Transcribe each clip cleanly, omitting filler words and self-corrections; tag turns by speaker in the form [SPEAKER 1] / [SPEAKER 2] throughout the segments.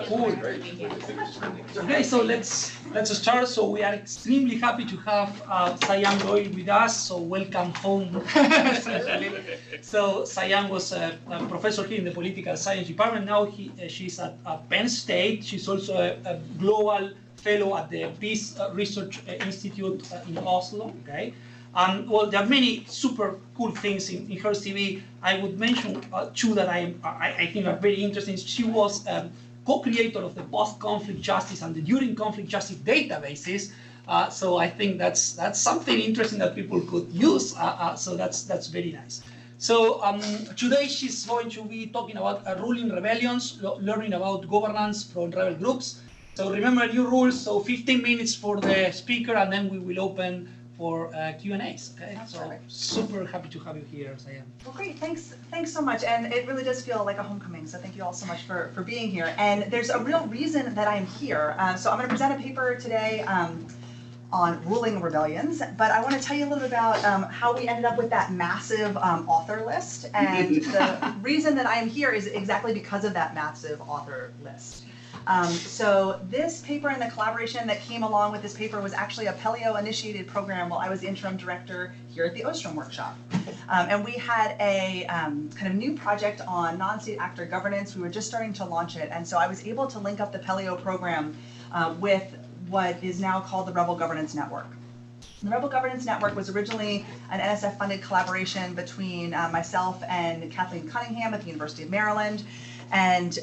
[SPEAKER 1] Cool. Okay, so let's start. So we are extremely happy to have Cyanne Loyle with us. So welcome home. So Cyanne was a professor here in the political science department. Now she's at Penn State. She's also a global fellow at the Peace Research Institute in Oslo. Okay. Well, there are many super cool things in her CV. I would mention two that I think are very interesting. She was co-creator of the post-conflict justice and the during conflict justice databases. So I think that's something interesting that people could use. So that's very nice. So today she's going to be talking about ruling rebellions, learning about governance from rebel groups. So remember new rules. So 15 minutes for the speaker, and then we will open for Q&As. Okay, so
[SPEAKER 2] perfect.
[SPEAKER 1] Super happy to have you here, Cyanne.
[SPEAKER 2] Well, great, thanks so much, and it really does feel like a homecoming, so thank you all so much for being here. And there's a real reason that I'm here. So I'm going to present a paper today on ruling rebellions, but I want to tell you a little bit about how we ended up with that massive author list, and the reason that I am here is exactly because of that massive author list. So this paper and the collaboration that came along with this paper was actually a Pelio-initiated program while I was interim director here at the Ostrom Workshop. And we had a kind of new project on non-state actor governance. We were just starting to launch it, and so I was able to link up the Pelio program with what is now called the Rebel Governance Network. The Rebel Governance Network was originally an NSF-funded collaboration between myself and Kathleen Cunningham at the University of Maryland. And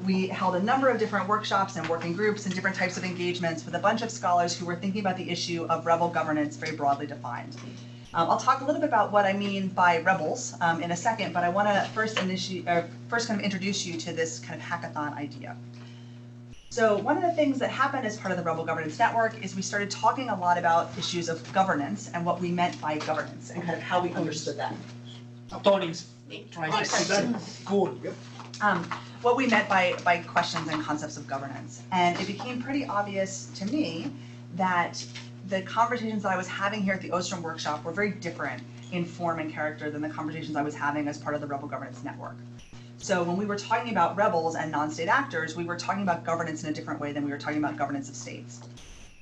[SPEAKER 2] we held a number of different workshops and working groups and different types of engagements with a bunch of scholars who were thinking about the issue of rebel governance very broadly defined. I'll talk a little bit about what I mean by rebels in a second, but I want to first kind of introduce you to this kind of hackathon idea. So one of the things that happened as part of the Rebel Governance Network is we started talking a lot about issues of governance and what we meant by governance and kind of how we understood that.
[SPEAKER 1] Tony's trying to say that. Cool.
[SPEAKER 2] What we meant by questions and concepts of governance. And it became pretty obvious to me that the conversations that I was having here at the Ostrom Workshop were very different in form and character than the conversations I was having as part of the Rebel Governance Network. So when we were talking about rebels and non-state actors, we were talking about governance in a different way than we were talking about governance of states.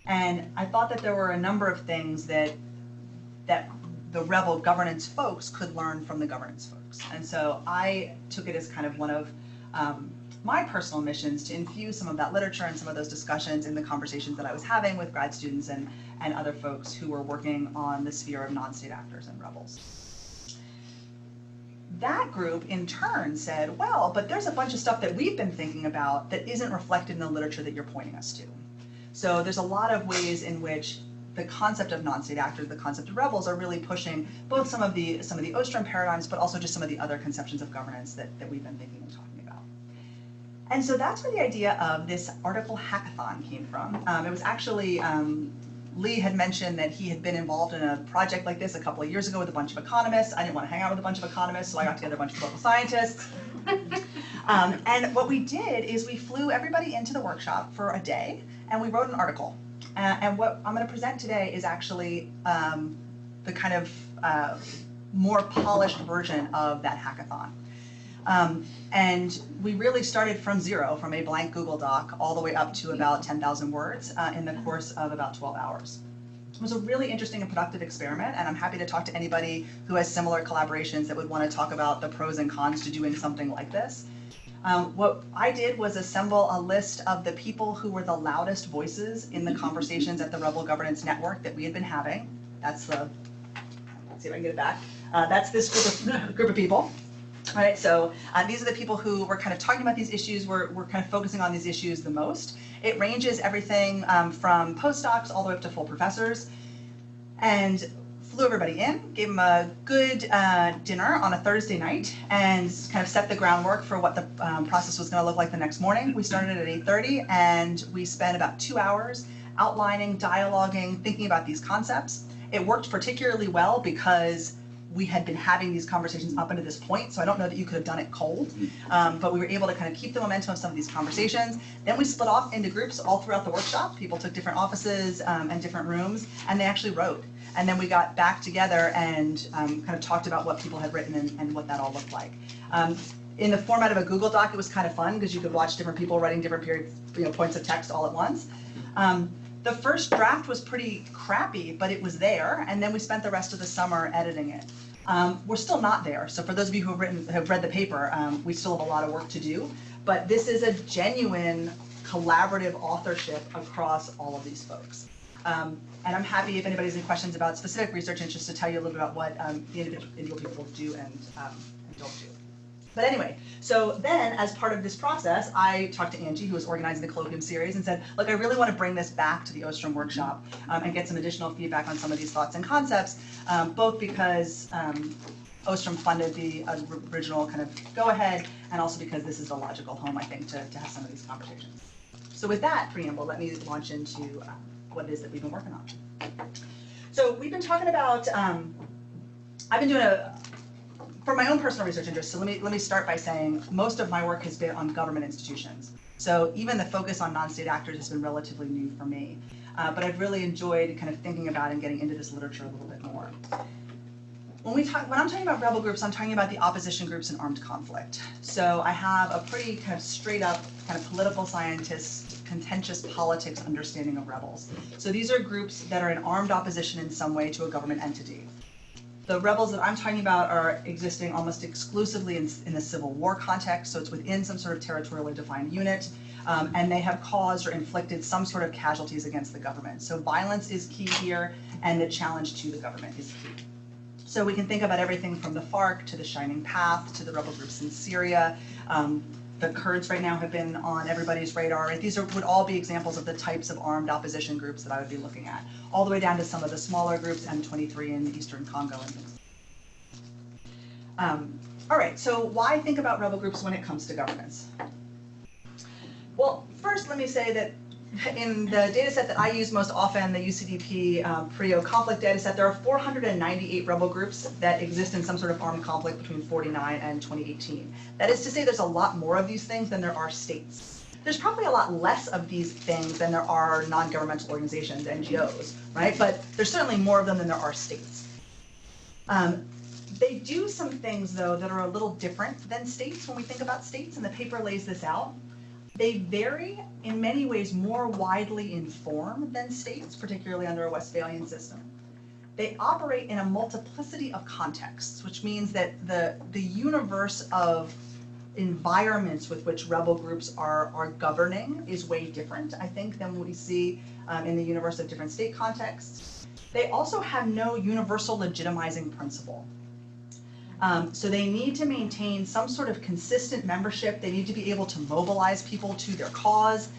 [SPEAKER 2] And I thought that there were a number of things that the rebel governance folks could learn from the governance folks. And so I took it as kind of one of my personal missions to infuse some of that literature and some of those discussions in the conversations that I was having with grad students and other folks who were working on the sphere of non-state actors and rebels. That group in turn said, well, but there's a bunch of stuff that we've been thinking about that isn't reflected in the literature that you're pointing us to. So there's a lot of ways in which the concept of non-state actors, the concept of rebels, are really pushing both some of the Ostrom paradigms, but also just some of the other conceptions of governance that we've been thinking and talking about. And so that's where the idea of this article hackathon came from. It was actually, Lee had mentioned that he had been involved in a project like this a couple of years ago with a bunch of economists. I didn't want to hang out with a bunch of economists, so I got together a bunch of political scientists. And what we did is we flew everybody into the workshop for a day, and we wrote an article. And what I'm going to present today is actually the kind of more polished version of that hackathon. And we really started from zero, from a blank Google Doc, all the way up to about 10,000 words in the course of about 12 hours. It was a really interesting and productive experiment, and I'm happy to talk to anybody who has similar collaborations that would want to talk about the pros and cons to doing something like this. What I did was assemble a list of the people who were the loudest voices in the conversations at the Rebel Governance Network that we had been having. That's the, let's see if I can get it back. That's this group of people. All right, so these are the people who were kind of talking about these issues, we're kind of focusing on these issues the most. It ranges everything from postdocs all the way up to full professors. And flew everybody in, gave them a good dinner on a Thursday night, and kind of set the groundwork for what the process was going to look like the next morning. We started at 8:30, and we spent about 2 hours outlining, dialoguing, thinking about these concepts. It worked particularly well because we had been having these conversations up until this point, so I don't know that you could have done it cold, but we were able to kind of keep the momentum of some of these conversations. Then we split off into groups all throughout the workshop. People took different offices and different rooms, and they actually wrote. And then we got back together and kind of talked about what people had written and what that all looked like. In the format of a Google Doc, it was kind of fun because you could watch different people writing different periods, points of text all at once. The first draft was pretty crappy, but it was there, and then we spent the rest of the summer editing it. We're still not there, so for those of you who have read the paper, we still have a lot of work to do, but this is a genuine collaborative authorship across all of these folks. And I'm happy if anybody has any questions about specific research interests to tell you a little bit about what the individual people do and don't do. But anyway, so then as part of this process, I talked to Angie, who was organizing the Colloquium series, and said, look, I really want to bring this back to the Ostrom workshop and get some additional feedback on some of these thoughts and concepts, both because Ostrom funded the original kind of go-ahead, and also because this is a logical home, I think, to have some of these conversations. So with that preamble, let me launch into what it is that we've been working on. So we've been talking about, I've been doing for my own personal research interest, so let me start by saying most of my work has been on government institutions. So even the focus on non-state actors has been relatively new for me. But I've really enjoyed kind of thinking about and getting into this literature a little bit more. When I'm talking about rebel groups, I'm talking about the opposition groups in armed conflict. So I have a pretty kind of straight up kind of political scientist, contentious politics understanding of rebels. So these are groups that are in armed opposition in some way to a government entity. The rebels that I'm talking about are existing almost exclusively in the Civil War context, so it's within some sort of territorially defined unit, and they have caused or inflicted some sort of casualties against the government. So violence is key here, and the challenge to the government is key. So we can think about everything from the FARC to the Shining Path to the rebel groups in Syria. The Kurds right now have been on everybody's radar. Right? These would all be examples of the types of armed opposition groups that I would be looking at, all the way down to some of the smaller groups, M23 in the Eastern Congo and things. All right, so why think about rebel groups when it comes to governance? Well, first let me say that in the data set that I use most often, the UCDP PRIO conflict data set, there are 498 rebel groups that exist in some sort of armed conflict between 49 and 2018. That is to say there's a lot more of these things than there are states. There's probably a lot less of these things than there are non-governmental organizations, NGOs, right? But there's certainly more of them than there are states. They do some things, though, that are a little different than states when we think about states, and the paper lays this out. They vary in many ways more widely in form than states, particularly under a Westphalian system. They operate in a multiplicity of contexts, which means that the universe of environments with which rebel groups are governing is way different, I think, than what we see in the universe of different state contexts. They also have no universal legitimizing principle. So they need to maintain some sort of consistent membership. They need to be able to mobilize people to their cause.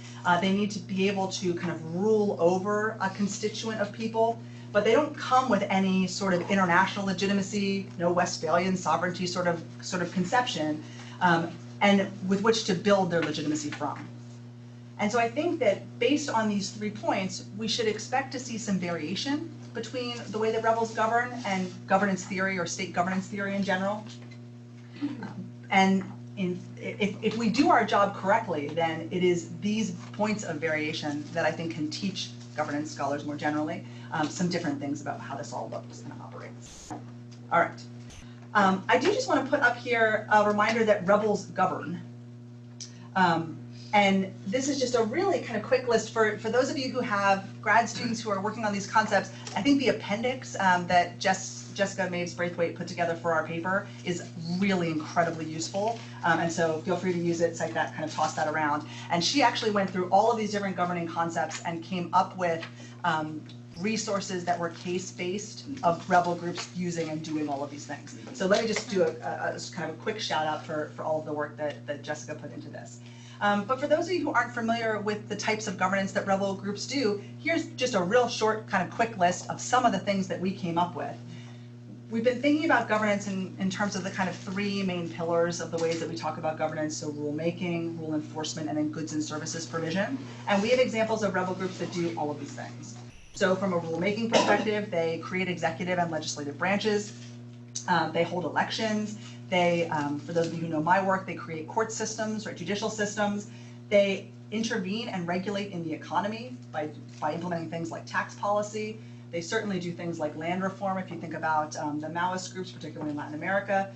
[SPEAKER 2] They need to be able to kind of rule over a constituent of people, but they don't come with any sort of international legitimacy, no Westphalian sovereignty sort of conception, and with which to build their legitimacy from. And so I think that based on these 3 points, we should expect to see some variation between the way that rebels govern and governance theory or state governance theory in general. And if we do our job correctly, then it is these points of variation that I think can teach governance scholars more generally some different things about how this all looks and operates. All right. I do just want to put up here a reminder that rebels govern. And this is just a really kind of quick list for those of you who have grad students who are working on these concepts. I think the appendix that Jessica Maves-Braithwaite put together for our paper is really incredibly useful. And so feel free to use it, cite that, kind of toss that around. And she actually went through all of these different governing concepts and came up with resources that were case-based of rebel groups using and doing all of these things. So let me just do a kind of a quick shout out for all of the work that Jessica put into this. But for those of you who aren't familiar with the types of governance that rebel groups do, here's just a real short kind of quick list of some of the things that we came up with. We've been thinking about governance in terms of the kind of 3 main pillars of the ways that we talk about governance, so rulemaking, rule enforcement, and then goods and services provision. And we have examples of rebel groups that do all of these things. So from a rulemaking perspective, they create executive and legislative branches. They hold elections. They, for those of you who know my work, they create court systems or judicial systems. They intervene and regulate in the economy by implementing things like tax policy. They certainly do things like land reform, if you think about the Maoist groups, particularly in Latin America.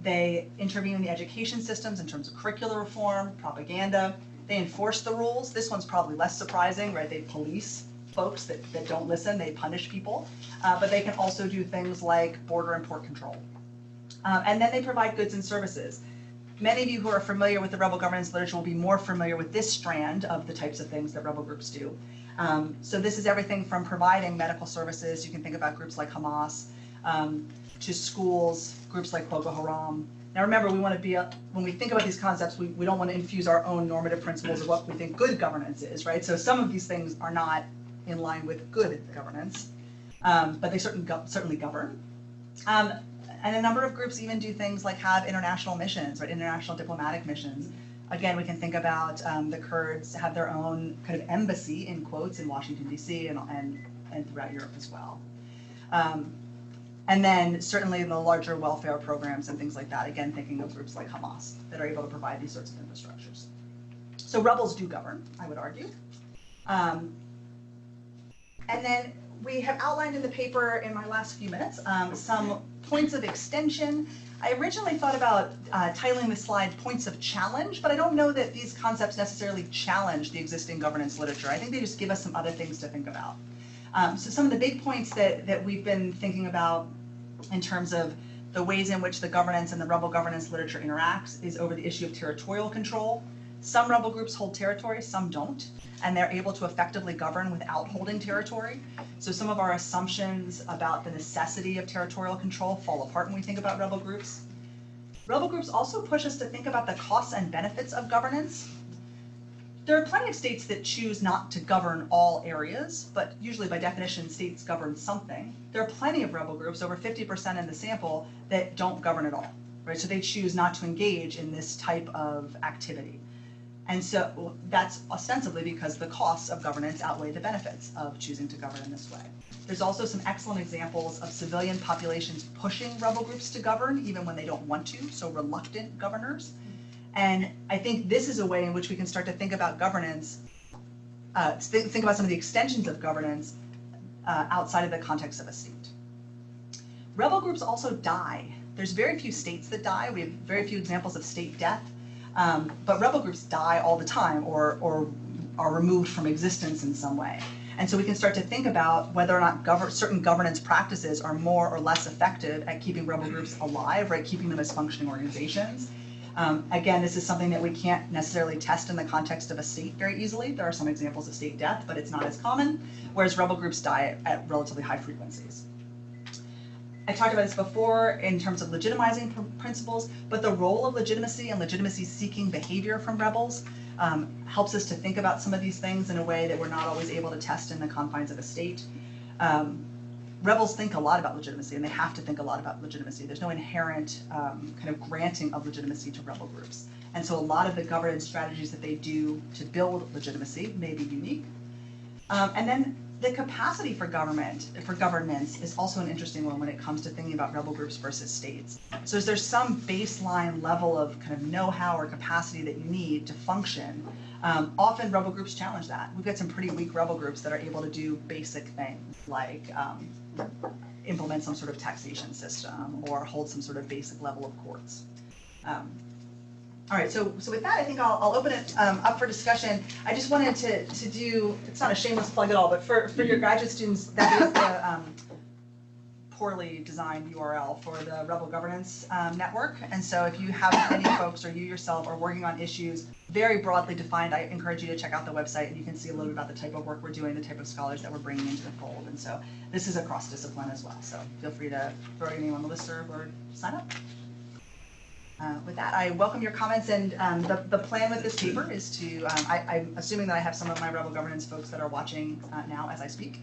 [SPEAKER 2] They intervene in the education systems in terms of curricular reform, propaganda. They enforce the rules. This one's probably less surprising, right? They police folks that don't listen. They punish people. But they can also do things like border and port control. And then they provide goods and services. Many of you who are familiar with the rebel governance literature will be more familiar with this strand of the types of things that rebel groups do. So this is everything from providing medical services, you can think about groups like Hamas, to schools, groups like Boko Haram. Now remember, we want to be, when we think about these concepts, we don't want to infuse our own normative principles of what we think good governance is, right? So some of these things are not in line with good governance, but they certainly govern. And a number of groups even do things like have international missions, right? International diplomatic missions. Again, we can think about the Kurds have their own kind of embassy, in quotes, in Washington, D.C. and throughout Europe as well. And then certainly the larger welfare programs and things like that, again, thinking of groups like Hamas that are able to provide these sorts of infrastructures. So rebels do govern, I would argue. And then we have outlined in the paper in my last few minutes some points of extension. I originally thought about titling the slide Points of Challenge, but I don't know that these concepts necessarily challenge the existing governance literature. I think they just give us some other things to think about. So some of the big points that we've been thinking about in terms of the ways in which the governance and the rebel governance literature interacts is over the issue of territorial control. Some rebel groups hold territory, some don't, and they're able to effectively govern without holding territory. So some of our assumptions about the necessity of territorial control fall apart when we think about rebel groups. Rebel groups also push us to think about the costs and benefits of governance. There are plenty of states that choose not to govern all areas, but usually by definition, states govern something. There are plenty of rebel groups, over 50% in the sample, that don't govern at all, right? So they choose not to engage in this type of activity. And so that's ostensibly because the costs of governance outweigh the benefits of choosing to govern in this way. There's also some excellent examples of civilian populations pushing rebel groups to govern, even when they don't want to, so reluctant governors. And I think this is a way in which we can start to think about governance, think about some of the extensions of governance outside of the context of a state. Rebel groups also die. There's very few states that die. We have very few examples of state death. But rebel groups die all the time or are removed from existence in some way. And so we can start to think about whether or not certain governance practices are more or less effective at keeping rebel groups alive, right? Keeping them as functioning organizations. Again, this is something that we can't necessarily test in the context of a state very easily. There are some examples of state death, but it's not as common, whereas rebel groups die at relatively high frequencies. I talked about this before in terms of legitimizing principles, but the role of legitimacy and legitimacy-seeking behavior from rebels helps us to think about some of these things in a way that we're not always able to test in the confines of a state. Rebels think a lot about legitimacy, and they have to think a lot about legitimacy. There's no inherent kind of granting of legitimacy to rebel groups. And so a lot of the governance strategies that they do to build legitimacy may be unique. And then the capacity for governance is also an interesting one when it comes to thinking about rebel groups versus states. So is there some baseline level of kind of know-how or capacity that you need to function? Often rebel groups challenge that. We've got some pretty weak rebel groups that are able to do basic things like implement some sort of taxation system or hold some sort of basic level of courts. All right, so with that, I think I'll open it up for discussion. I just wanted to do, it's not a shameless plug at all, but for your graduate students, that is the poorly designed URL for the Rebel Governance Network. And so if you have any folks or you yourself are working on issues very broadly defined, I encourage you to check out the website and you can see a little bit about the type of work we're doing, the type of scholars that we're bringing into the fold. And so this is a cross-discipline as well. So feel free to throw your name on the listserv or sign up. With that, I welcome your comments, and the plan with this paper is to, I'm assuming that I have some of my Rebel Governance folks that are watching now as I speak,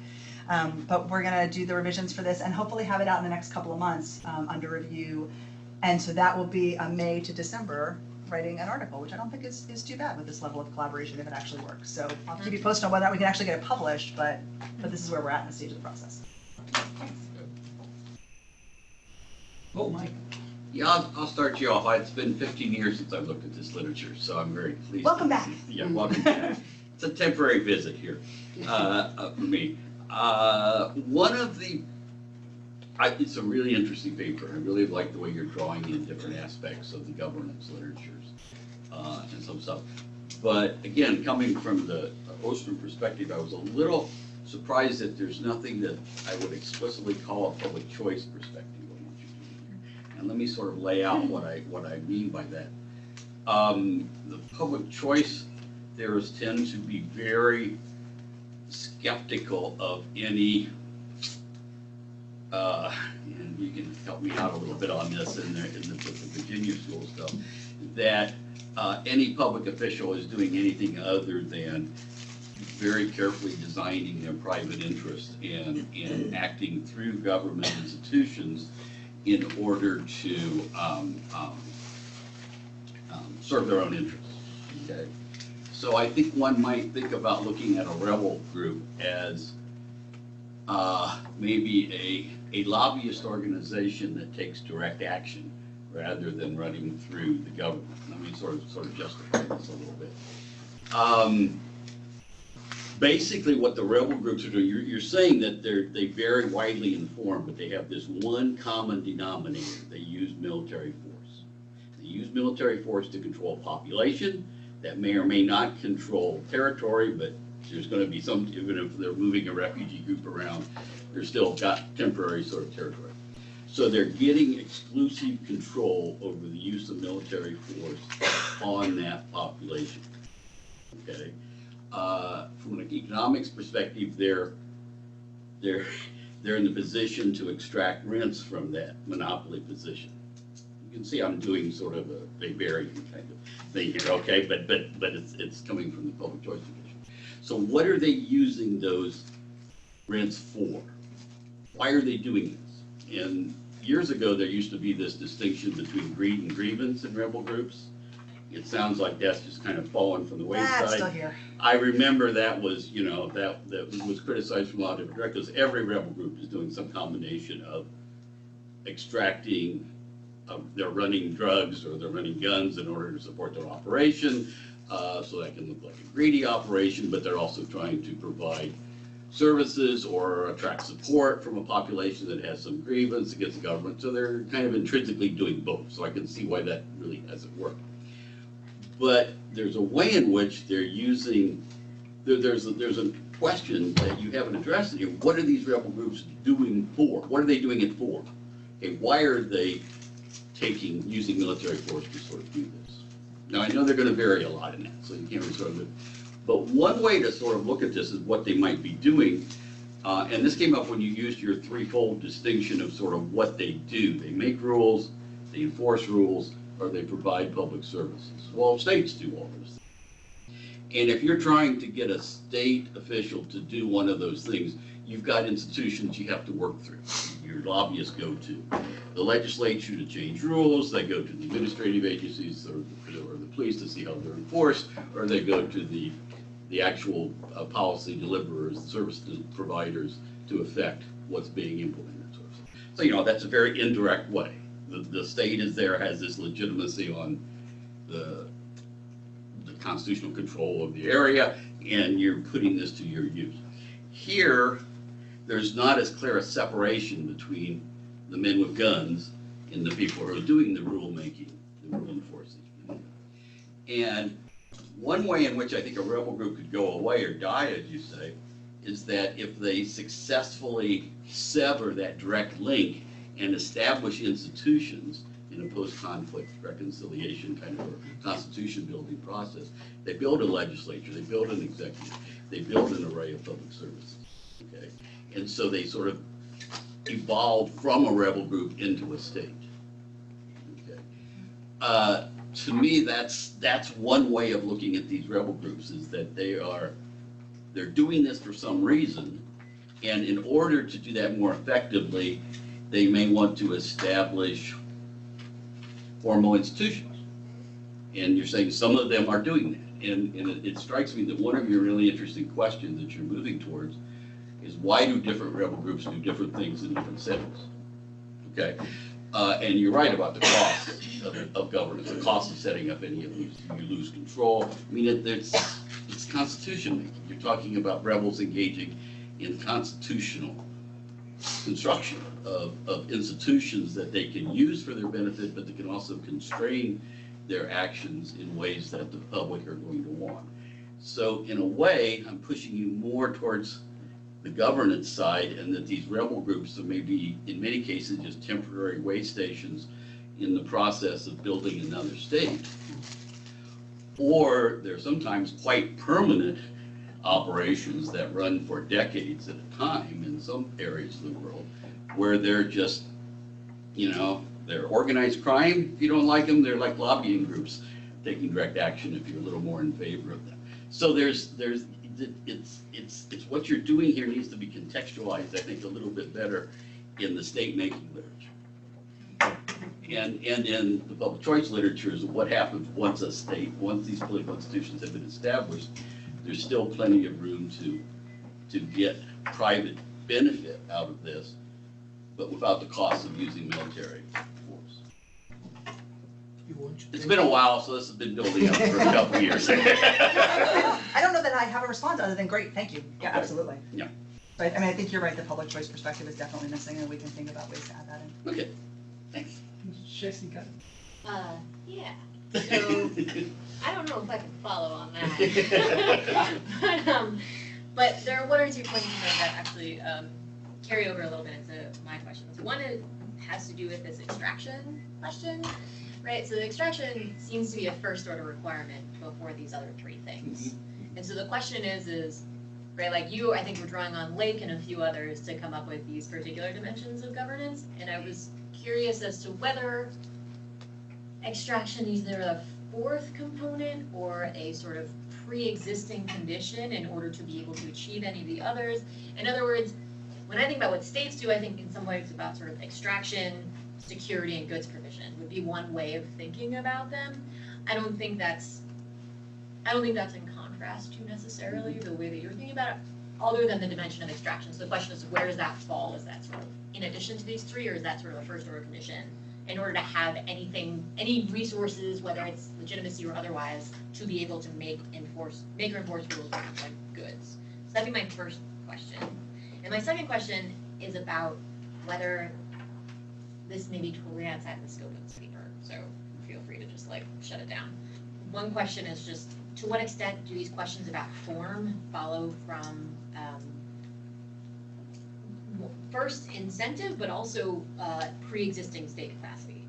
[SPEAKER 2] but we're going to do the revisions for this and hopefully have it out in the next couple of months under review, and so that will be a May to December writing an article, which I don't think is too bad with this level of collaboration if it actually works. So I'll keep you posted on whether or not we can actually get it published, but this is where we're at in the stage of the process. Thanks.
[SPEAKER 1] Oh, Mike.
[SPEAKER 3] Yeah, I'll start you off. It's been 15 years since I've looked at this literature, so I'm very pleased.
[SPEAKER 2] Welcome back.
[SPEAKER 3] Yeah, welcome back. It's a temporary visit here for me. One of the It's a really interesting paper. I really like the way you're drawing in different aspects of the governance literatures and some stuff. But again, coming from the Ostrom perspective, I was a little surprised that there's nothing that I would explicitly call a public choice perspective on what you're doing here. And let me sort of lay out what I mean by that. The public choice theorists tend to be very skeptical of any, and you can help me out a little bit on this in the Virginia school stuff, that any public official is doing anything other than very carefully designing their private interest and acting through government institutions in order to serve their own interests. Okay, so I think one might think about looking at a rebel group as maybe a lobbyist organization that takes direct action rather than running through the government. Let me sort of justify this a little bit. Basically, what the rebel groups are doing, you're saying that they vary widely informed, but they have this one common denominator. They use military force. They use military force to control population that may or may not control territory, but there's going to be some, even if they're moving a refugee group around, they're still got temporary sort of territory. So they're getting exclusive control over the use of military force on that population. Okay. From an economics perspective, they're in the position to extract rents from that monopoly position. You can see I'm doing sort of a Weberian kind of thing here, okay? But it's coming from the public choice tradition. So what are they using those rents for? Why are they doing this? And years ago, there used to be this distinction between greed and grievance in rebel groups. It sounds like that's just kind of fallen from the wayside.
[SPEAKER 2] That's still here.
[SPEAKER 3] I remember that was, you know, that was criticized from a lot of different directors. Every rebel group is doing some combination of extracting, they're running drugs or they're running guns in order to support their operation. So that can look like a greedy operation, but they're also trying to provide services or attract support from a population that has some grievance against the government. So they're kind of intrinsically doing both. So I can see why that really hasn't worked. But there's a way in which they're using, there's a question that you haven't addressed here. What are these rebel groups doing for? What are they doing it for? Okay, why are they using military force to sort of do this? Now I know they're going to vary a lot in that, so you can't really sort of, but one way to sort of look at this is what they might be doing, and this came up when you used your threefold distinction of sort of what they do. They make rules, they enforce rules, or they provide public services. Well, states do all those things. And if you're trying to get a state official to do one of those things, you've got institutions you have to work through. Your lobbyists go to the legislature to change rules, they go to the administrative agencies or the police to see how they're enforced, or they go to the actual policy deliverers, the service providers to affect what's being implemented. So, you know, that's a very indirect way. The state is there, has this legitimacy on the constitutional control of the area, and you're putting this to your use. Here, there's not as clear a separation between the men with guns and the people who are doing the rule making, the rule enforcing. And one way in which I think a rebel group could go away or die, as you say, is that if they successfully sever that direct link and establish institutions in a post-conflict reconciliation kind of a constitution building process. They build a legislature, they build an executive, they build an array of public services, okay? And so they sort of evolve from a rebel group into a state, okay? To me, that's one way of looking at these rebel groups, is that they're doing this for some reason, and in order to do that more effectively, they may want to establish formal institutions. And you're saying some of them are doing that. And it strikes me that one of your really interesting questions that you're moving towards is, why do different rebel groups do different things in different settings? Okay? And you're right about the cost of governance, the cost of setting up any of these. You lose control. I mean, it's constitution making. You're talking about rebels engaging in constitutional construction of institutions that they can use for their benefit, but they can also constrain their actions in ways that the public are going to want. So in a way, I'm pushing you more towards the governance side, and that these rebel groups are maybe, in many cases, just temporary way stations in the process of building another state. Or they're sometimes quite permanent operations that run for decades at a time in some areas of the world, where they're just, you know, they're organized crime. If you don't like them, they're like lobbying groups taking direct action if you're a little more in favor of them. So it's what you're doing here needs to be contextualized, I think, a little bit better in the state-making literature. And in the public choice literature is what happens once a state, once these political institutions have been established. There's still plenty of room to get private benefit out of this, but without the cost of using military force. It's been a while, so this has been building up for a couple of years.
[SPEAKER 2] I don't know that I have a response other than great, thank you. Yeah,
[SPEAKER 3] Okay.
[SPEAKER 2] absolutely.
[SPEAKER 3] Yeah.
[SPEAKER 2] But, I mean, I think you're right, the public choice perspective is definitely missing, and we can think about ways to add that in.
[SPEAKER 3] Okay, thanks.
[SPEAKER 1] Jessica.
[SPEAKER 4] Yeah. So I don't know if I can follow on that. But there are one or two points in there that actually carry over a little bit into my questions. One has to do with this extraction question, right? So the extraction seems to be a first order requirement before these other three things. And so the question is, right, like you, I think we're drawing on Lake and a few others to come up with these particular dimensions of governance. And I was curious as to whether extraction is either a fourth component or a sort of pre-existing condition in order to be able to achieve any of the others. In other words, when I think about what states do, I think in some ways about sort of extraction, security, and goods provision would be one way of thinking about them. I don't think that's in contrast to necessarily the way that you're thinking about it, other than the dimension of extraction. So the question is, where does that fall? Is that sort of in addition to these three, or is that sort of a first order condition in order to have anything, any resources, whether it's legitimacy or otherwise, to be able to make or enforce rules like goods? So that'd be my first question. And my second question is about whether this may be totally outside the scope of this paper. So feel free to just like shut it down. One question is just, to what extent do these questions about form follow from first incentive, but also pre-existing state capacity,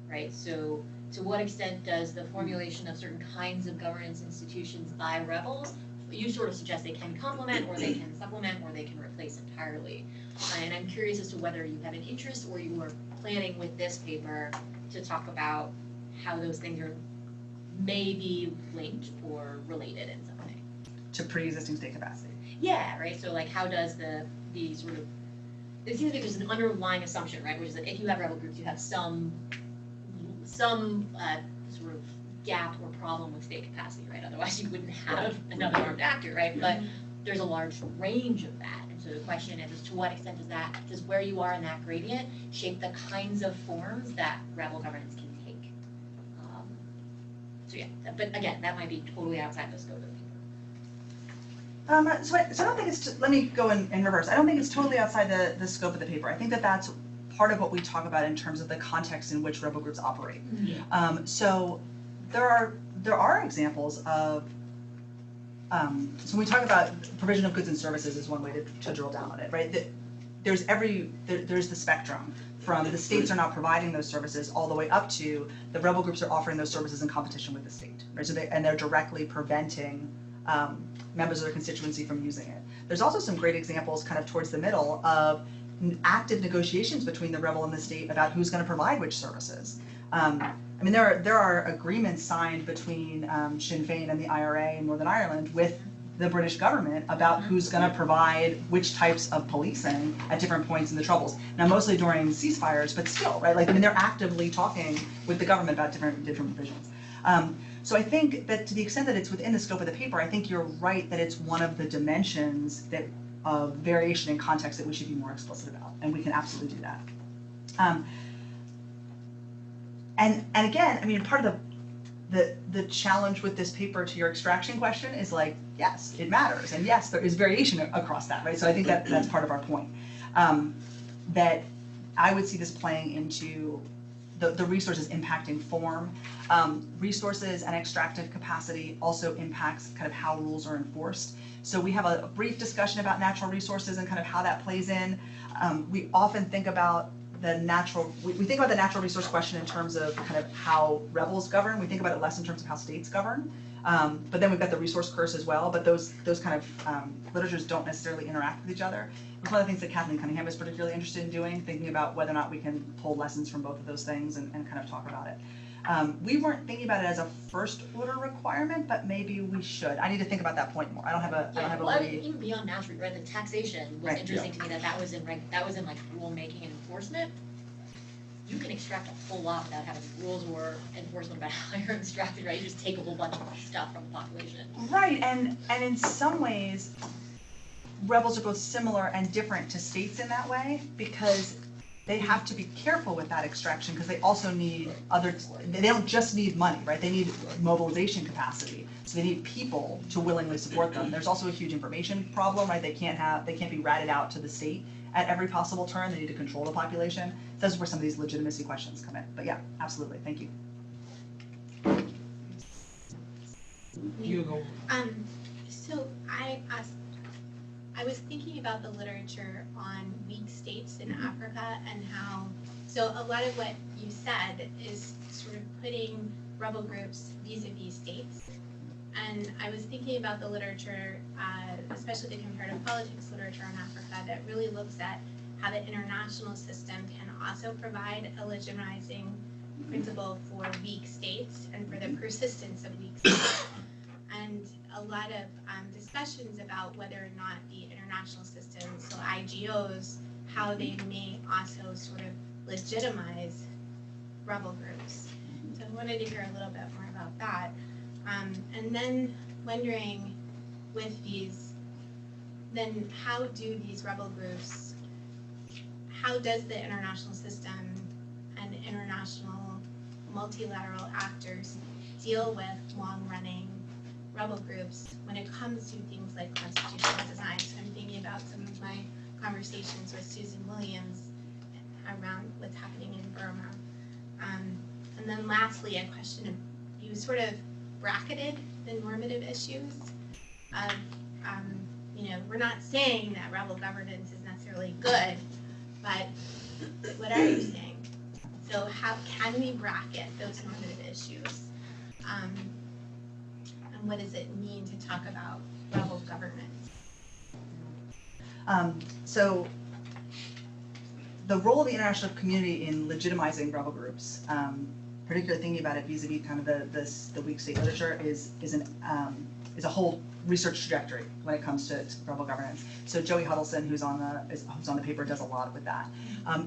[SPEAKER 4] right? So to what extent does the formulation of certain kinds of governance institutions by rebels, you sort of suggest they can complement, or they can supplement, or they can replace entirely. And I'm curious as to whether you have an interest or you are planning with this paper to talk about how those things are maybe linked or related in some way.
[SPEAKER 2] To pre-existing state capacity.
[SPEAKER 4] Yeah, right, so like how does the sort of, it seems like there's an underlying assumption, right, which is that if you have rebel groups, you have some sort of gap or problem with state capacity, right? Otherwise you wouldn't have another armed actor, right? Yeah. But there's a large range of that. And so the question is to what extent does where you are in that gradient shape the kinds of forms that rebel governance can take? So yeah, but again, that might be totally outside the scope of the paper.
[SPEAKER 2] So I don't think it's, let me go in reverse. I don't think it's totally outside the scope of the paper. I think that that's part of what we talk about in terms of the context in which rebel groups operate. Yeah. So there are examples of, so when we talk about provision of goods and services is one way to drill down on it, right? There's the spectrum from the states are not providing those services all the way up to the rebel groups are offering those services in competition with the state, right? So they're directly preventing members of their constituency from using it. There's also some great examples kind of towards the middle of active negotiations between the rebel and the state about who's going to provide which services. I mean, there are agreements signed between Sinn Féin and the IRA in Northern Ireland with the British government about who's going to provide which types of policing at different points in the Troubles. Now, mostly during ceasefires, but still, right? Like, I mean, they're actively talking with the government about different provisions. So I think that to the extent that it's within the scope of the paper, I think you're right that it's one of the dimensions that of variation in context that we should be more explicit about, and we can absolutely do that. And again, I mean, part of the challenge with this paper to your extraction question is like, yes, it matters, and yes, there is variation across that, right? So I think that's part of our point. that I would see this playing into the resources impacting form. Resources and extractive capacity also impacts kind of how rules are enforced. So we have a brief discussion about natural resources and kind of how that plays in. We often think about we think about the natural resource question in terms of kind of how rebels govern. We think about it less in terms of how states govern. But then we've got the resource curse as well, but those kind of literatures don't necessarily interact with each other. It's one of the things that Kathleen Cunningham is particularly interested in doing, thinking about whether or not we can pull lessons from both of those things and kind of talk about it. We weren't thinking about it as a first order requirement, but maybe we should. I need to think about that point more. I don't have a
[SPEAKER 4] even beyond natural, right? The taxation was interesting to me that was in like rulemaking and enforcement. You can extract a whole lot without having rules or enforcement about how you're extracted, right? You just take a whole bunch of stuff from the population.
[SPEAKER 2] Right, and in some ways, rebels are both similar and different to states in that way, because they have to be careful with that extraction because they also need they don't just need money, right? They need mobilization capacity. So they need people to willingly support them. There's also a huge information problem, right? They can't be ratted out to the state at every possible turn. They need to control the population. So that's where some of these legitimacy questions come in. But yeah, absolutely. Thank you.
[SPEAKER 1] You go.
[SPEAKER 5] So I was thinking about the literature on weak states in Africa and how, so a lot of what you said is sort of putting rebel groups vis-a-vis states. And I was thinking about the literature, especially the comparative politics literature in Africa, that really looks at how the international system can also provide a legitimizing principle for weak states and for the persistence of weak states. And a lot of discussions about whether or not the international systems, so IGOs, how they may also sort of legitimize rebel groups. So I wanted to hear a little bit more about that. And then wondering with these, then how do these rebel groups, how does the international system and international multilateral actors deal with long-running rebel groups when it comes to things like constitutional design? So I'm thinking about some of my conversations with Susan Williams around what's happening in Burma. And then lastly, a question of, you sort of bracketed the normative issues of, we're not saying that rebel governance is necessarily good, but what are you saying? So how can we bracket those normative issues? And what does it mean to talk about rebel governance?
[SPEAKER 2] So the role of the international community in legitimizing rebel groups, particularly thinking about it vis-a-vis kind of the weak state literature, is a whole research trajectory when it comes to rebel governance. So Joey Huddleston, who's on the paper, does a lot with that.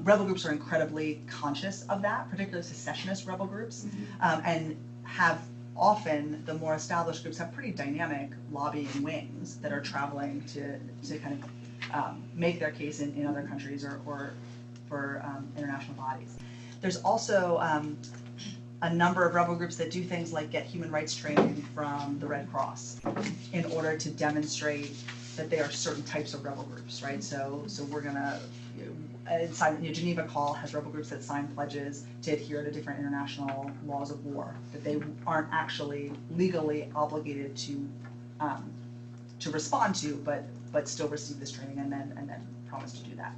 [SPEAKER 2] Rebel groups are incredibly conscious of that, particularly secessionist rebel groups, and have often, the more established groups have pretty dynamic lobbying wings that are traveling to kind of make their case in other countries or for international bodies. There's also a number of rebel groups that do things like get human rights training from the Red Cross in order to demonstrate that they are certain types of rebel groups, right? So we're gonna, Geneva Call has rebel groups that sign pledges to adhere to different international laws of war that they aren't actually legally obligated to respond to, but still receive this training and then promise to do that.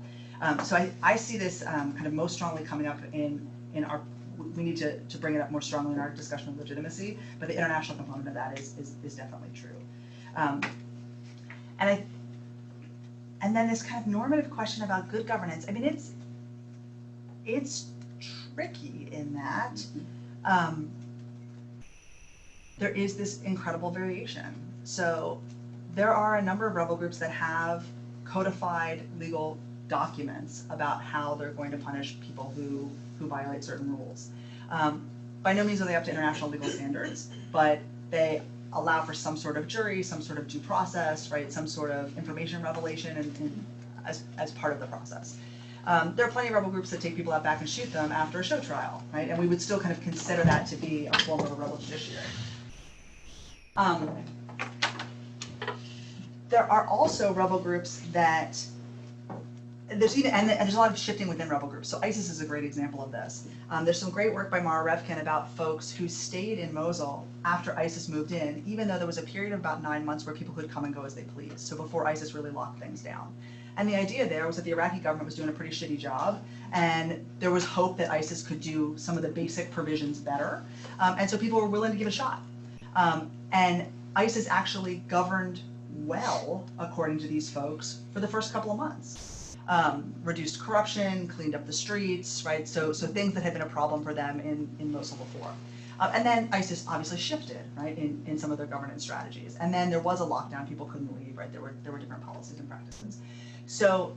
[SPEAKER 2] So I see this kind of most strongly coming up in our. We need to bring it up more strongly in our discussion of legitimacy, but the international component of that is definitely true. And then this kind of normative question about good governance. I mean, it's tricky in that there is this incredible variation. So there are a number of rebel groups that have codified legal documents about how they're going to punish people who violate certain rules. By no means are they up to international legal standards, but they allow for some sort of jury, some sort of due process, right? Some sort of information revelation as part of the process. There are plenty of rebel groups that take people out back and shoot them after a show trial, right? And we would still kind of consider that to be a form of a rebel judiciary. There are also rebel groups that there's a lot of shifting within rebel groups. So ISIS is a great example of this. There's some great work by Mara Revkin about folks who stayed in Mosul after ISIS moved in, even though there was a period of about 9 months where people could come and go as they pleased. So before ISIS really locked things down. And the idea there was that the Iraqi government was doing a pretty shitty job, and there was hope that ISIS could do some of the basic provisions better. And so people were willing to give it a shot. And ISIS actually governed well, according to these folks, for the first couple of months. Reduced corruption, cleaned up the streets, right? So things that had been a problem for them in Mosul before. And then ISIS obviously shifted, right, in some of their governance strategies. And then there was a lockdown, people couldn't leave, right? There were different policies and practices. So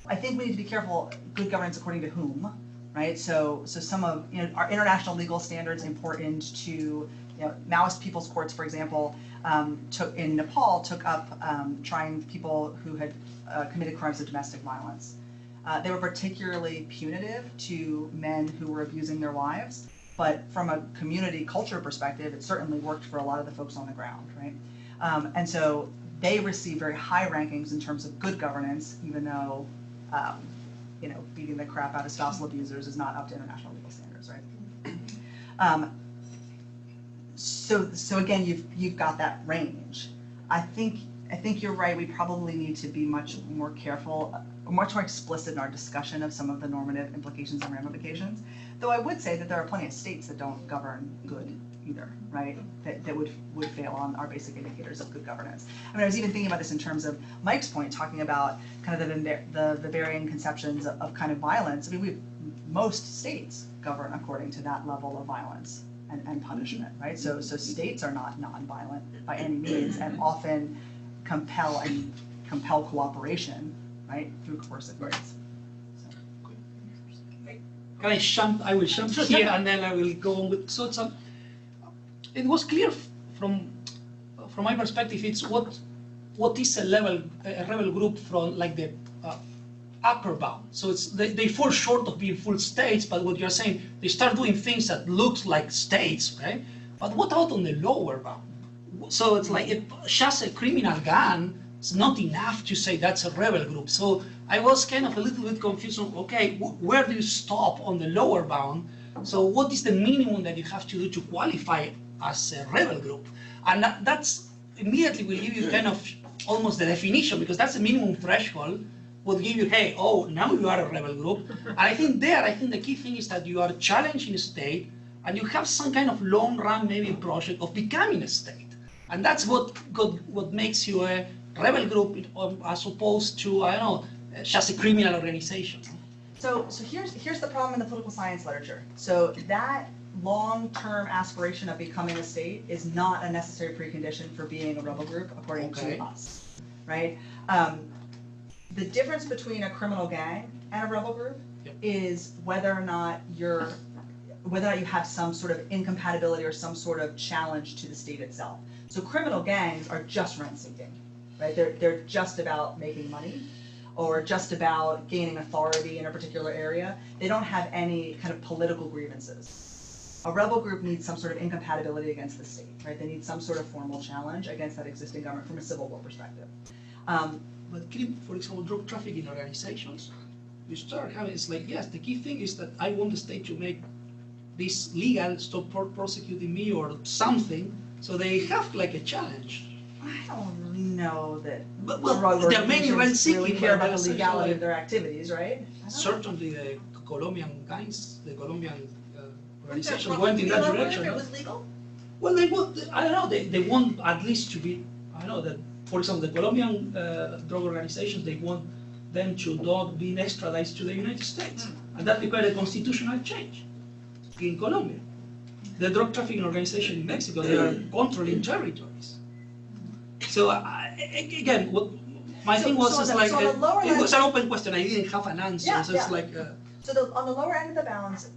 [SPEAKER 2] I think we need to be careful, good governance according to whom, right? So some of, our international legal standards important to, Maoist people's courts, for example, in Nepal took up trying people who had committed crimes of domestic violence. They were particularly punitive to men who were abusing their wives, but from a community culture perspective, it certainly worked for a lot of the folks on the ground, right? And so they receive very high rankings in terms of good governance, even though, beating the crap out of spousal abusers is not up to international legal standards, right? So again, you've got that range. I think you're right. We probably need to be much more careful, much more explicit in our discussion of some of the normative implications and ramifications. Though I would say that there are plenty of states that don't govern good either, right? That would fail on our basic indicators of good governance. I mean, I was even thinking about this in terms of Mike's point, talking about kind of the varying conceptions of kind of violence. I mean, most states govern according to that level of violence and punishment, right? So states are not non-violent by any means, and often compel cooperation, right, through coercive means.
[SPEAKER 1] I will jump here and then I will go on with, so it was clear from my perspective, it's what is a rebel group from like the upper bound. So they fall short of being full states, but what you're saying, they start doing things that looks like states, right? But what about on the lower bound? So it's like just a criminal gang is not enough to say that's a rebel group. So I was kind of a little bit confused on, okay, where do you stop on the lower bound? So what is the minimum that you have to do to qualify as a rebel group? And that's immediately will give you kind of almost the definition, because that's the minimum threshold, will give you, hey, oh, now you are a rebel group. And I think the key thing is that you are challenging a state and you have some kind of long run maybe project of becoming a state. And that's what makes you a rebel group as opposed to, I don't know, just a criminal organization.
[SPEAKER 2] So here's the problem in the political science literature. So that long-term aspiration of becoming a state is not a necessary precondition for being a rebel group, according to us, right? The difference between a criminal gang and a rebel group is whether or not you have some sort of incompatibility or some sort of challenge to the state itself. So criminal gangs are just rent-seeking, right? They're just about making money or just about gaining authority in a particular area. They don't have any kind of political grievances. A rebel group needs some sort of incompatibility against the state, right? They need some sort of formal challenge against that existing government from a civil war perspective.
[SPEAKER 1] But for example, drug trafficking organizations, you start having, it's like, yes, the key thing is that I want the state to make this legal, stop prosecuting me or something, so they have like a challenge.
[SPEAKER 2] I don't know that
[SPEAKER 1] there are many rent-seeking
[SPEAKER 2] really care about the legality of their activities, right?
[SPEAKER 1] Certainly the Colombian gangs, the Colombian organization went in that direction.
[SPEAKER 5] It was legal?
[SPEAKER 1] Well, I don't know, they want at least to be, I don't know, that, for example, the Colombian drug organizations, they want them to not be extradited to the United States. And that requires a constitutional change in Colombia. The drug trafficking organization in Mexico, they are controlling territories. So again, my thing was just like, it was an open question, I didn't have an answer, so it's like...
[SPEAKER 2] So on the lower end of the bounds,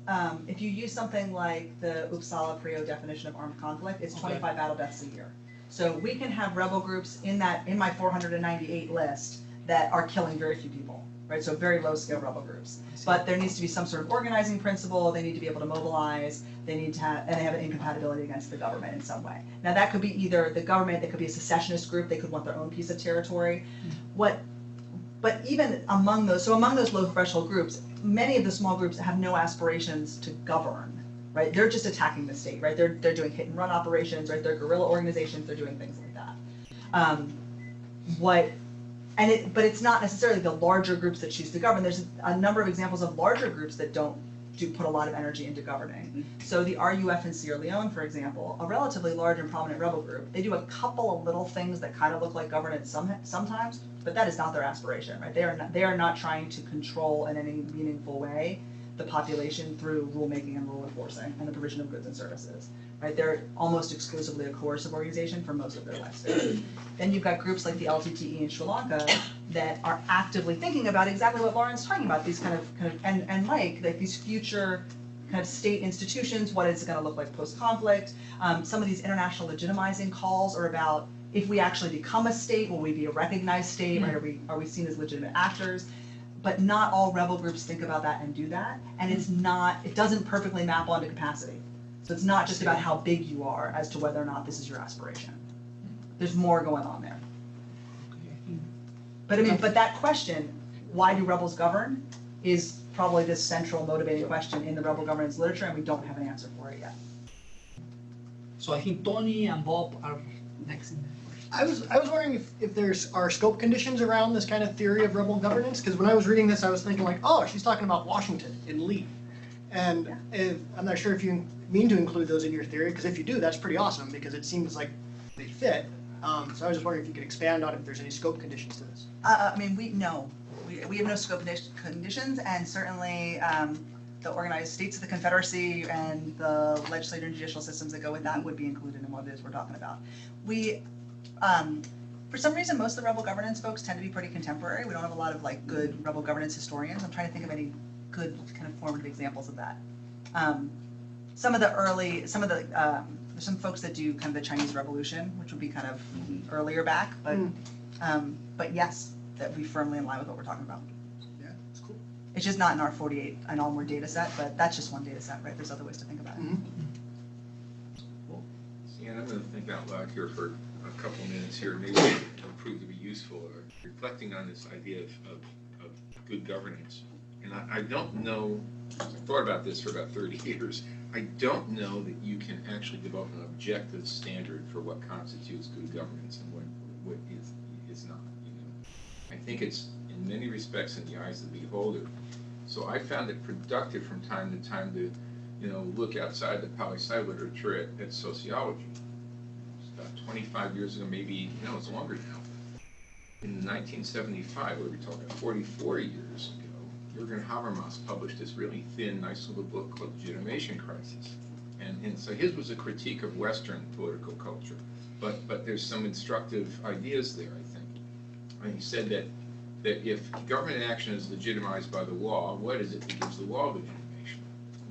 [SPEAKER 2] if you use something like the Uppsala Prio definition of armed conflict, it's 25 battle deaths a year. So we can have rebel groups in my 498 list that are killing very few people, right? So very low scale rebel groups. But there needs to be some sort of organizing principle, they need to be able to mobilize, they need to have, and they have an incompatibility against the government in some way. Now that could be either the government, that could be a secessionist group, they could want their own piece of territory. What But even among those low threshold groups, many of the small groups have no aspirations to govern, right? They're just attacking the state, right? They're doing hit and run operations, right? They're guerrilla organizations, they're doing things like that. But it's not necessarily the larger groups that choose to govern. There's a number of examples of larger groups that do put a lot of energy into governing. So the RUF in Sierra Leone, for example, a relatively large and prominent rebel group, they do a couple of little things that kind of look like governance sometimes, but that is not their aspiration, right? They are not trying to control in any meaningful way the population through rulemaking and rule enforcing and the provision of goods and services, right? They're almost exclusively a coercive organization for most of their lifespan. Then you've got groups like the LTTE in Sri Lanka that are actively thinking about exactly what Lauren's talking about, these kind of and Mike, like these future kind of state institutions, what is it going to look like post-conflict? Some of these international legitimizing calls are about, if we actually become a state, will we be a recognized state, right? Are we seen as legitimate actors? But not all rebel groups think about that and do that, and it doesn't perfectly map onto capacity. So it's not just about how big you are as to whether or not this is your aspiration. There's more going on there. But that question, why do rebels govern, is probably the central motivating question in the rebel governance literature, and we don't have an answer for it yet.
[SPEAKER 1] So I think Tony and Bob are next in.
[SPEAKER 6] I was wondering if there's are scope conditions around this kind of theory of rebel governance, because when I was reading this, I was thinking like, oh, she's talking about Washington in Lee, and I'm not sure if you mean to include those in your theory, because if you do, that's pretty awesome, because it seems like they fit. So I was just wondering if you could expand on if there's any scope conditions to this.
[SPEAKER 2] We have no scope conditions, and certainly the organized states of the Confederacy and the legislative and judicial systems that go with that would be included in what it is we're talking about. For some reason, most of the rebel governance folks tend to be pretty contemporary. We don't have a lot of like good rebel governance historians. I'm trying to think of any good kind of formative examples of that. There's some folks that do kind of the Chinese Revolution, which would be kind of earlier back, but yes, that would be firmly in line with what we're talking about.
[SPEAKER 6] Yeah, that's cool.
[SPEAKER 2] It's just not in our 48 and all more data set, but that's just one data set, right? There's other ways to think about it.
[SPEAKER 7] Cyanne, I'm going to think out loud here for a couple minutes here. Maybe it'll prove to be useful. Reflecting on this idea of good governance. And I don't know, I've thought about this for about 30 years. I don't know that you can actually develop an objective standard for what constitutes good governance and what is not. You know, I think it's in many respects in the eyes of the beholder. So I found it productive from time to time to, look outside the poli-sci literature at sociology. About 25 years ago, maybe, it's longer now. In 1975, what are we talking, 44 years ago, Jürgen Habermas published this really thin, nice little book called Legitimation Crisis. And so his was a critique of Western political culture. But there's some instructive ideas there, I think. And he said that if government action is legitimized by the law, what is it that gives the law legitimation?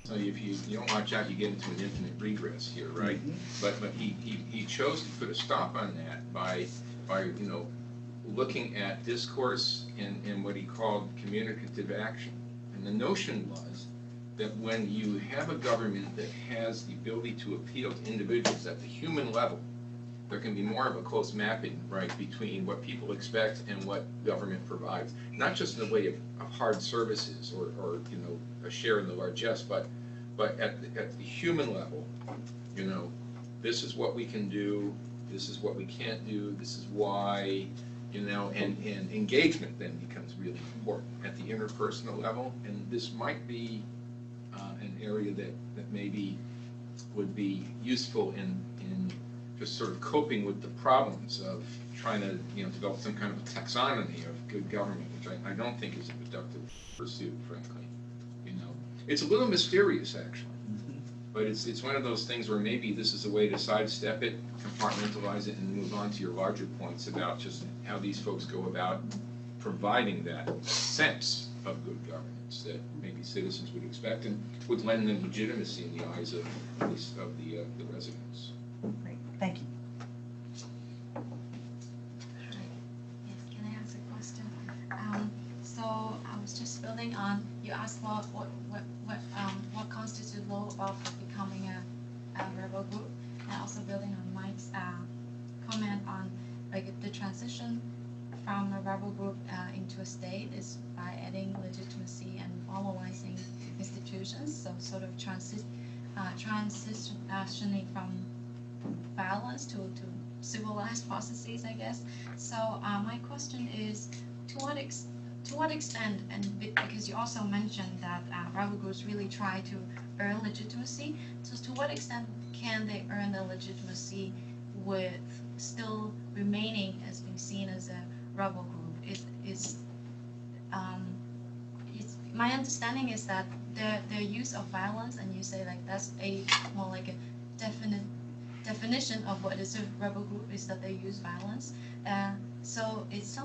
[SPEAKER 7] So if you don't watch out, you get into an infinite regress here, right? But he chose to put a stop on that by looking at discourse and what he called communicative action. And the notion was that when you have a government that has the ability to appeal to individuals at the human level, there can be more of a close mapping, right, between what people expect and what government provides. Not just in the way of hard services or a share in the largesse, but at the human level, this is what we can do, this is what we can't do, this is why, and engagement then becomes really important at the interpersonal level. And this might be an area that maybe would be useful in just sort of coping with the problems of trying to develop some kind of taxonomy of good government, which I don't think is a productive pursuit, frankly. It's a little mysterious, actually, but it's one of those things where maybe this is a way to sidestep it, compartmentalize it, and move on to your larger points about just how these folks go about providing that sense of good governance that maybe citizens would expect and would lend them legitimacy in the eyes of the residents.
[SPEAKER 2] Great, thank you.
[SPEAKER 8] Yes, can I ask a question? So I was just building on, you asked what constitutes law about becoming a rebel group, and also building on Mike's comment on like the transition from a rebel group into a state is by adding legitimacy and formalizing institutions, so sort of transitioning from violence to civilized processes, I guess. So my question is, to what extent, and because you also mentioned that rebel groups really try to earn legitimacy, so to what extent can they earn the legitimacy with still remaining as being seen as a rebel group? My understanding is that their use of violence, and you say like that's more like a definition of what is a rebel group, is that they use violence. So it's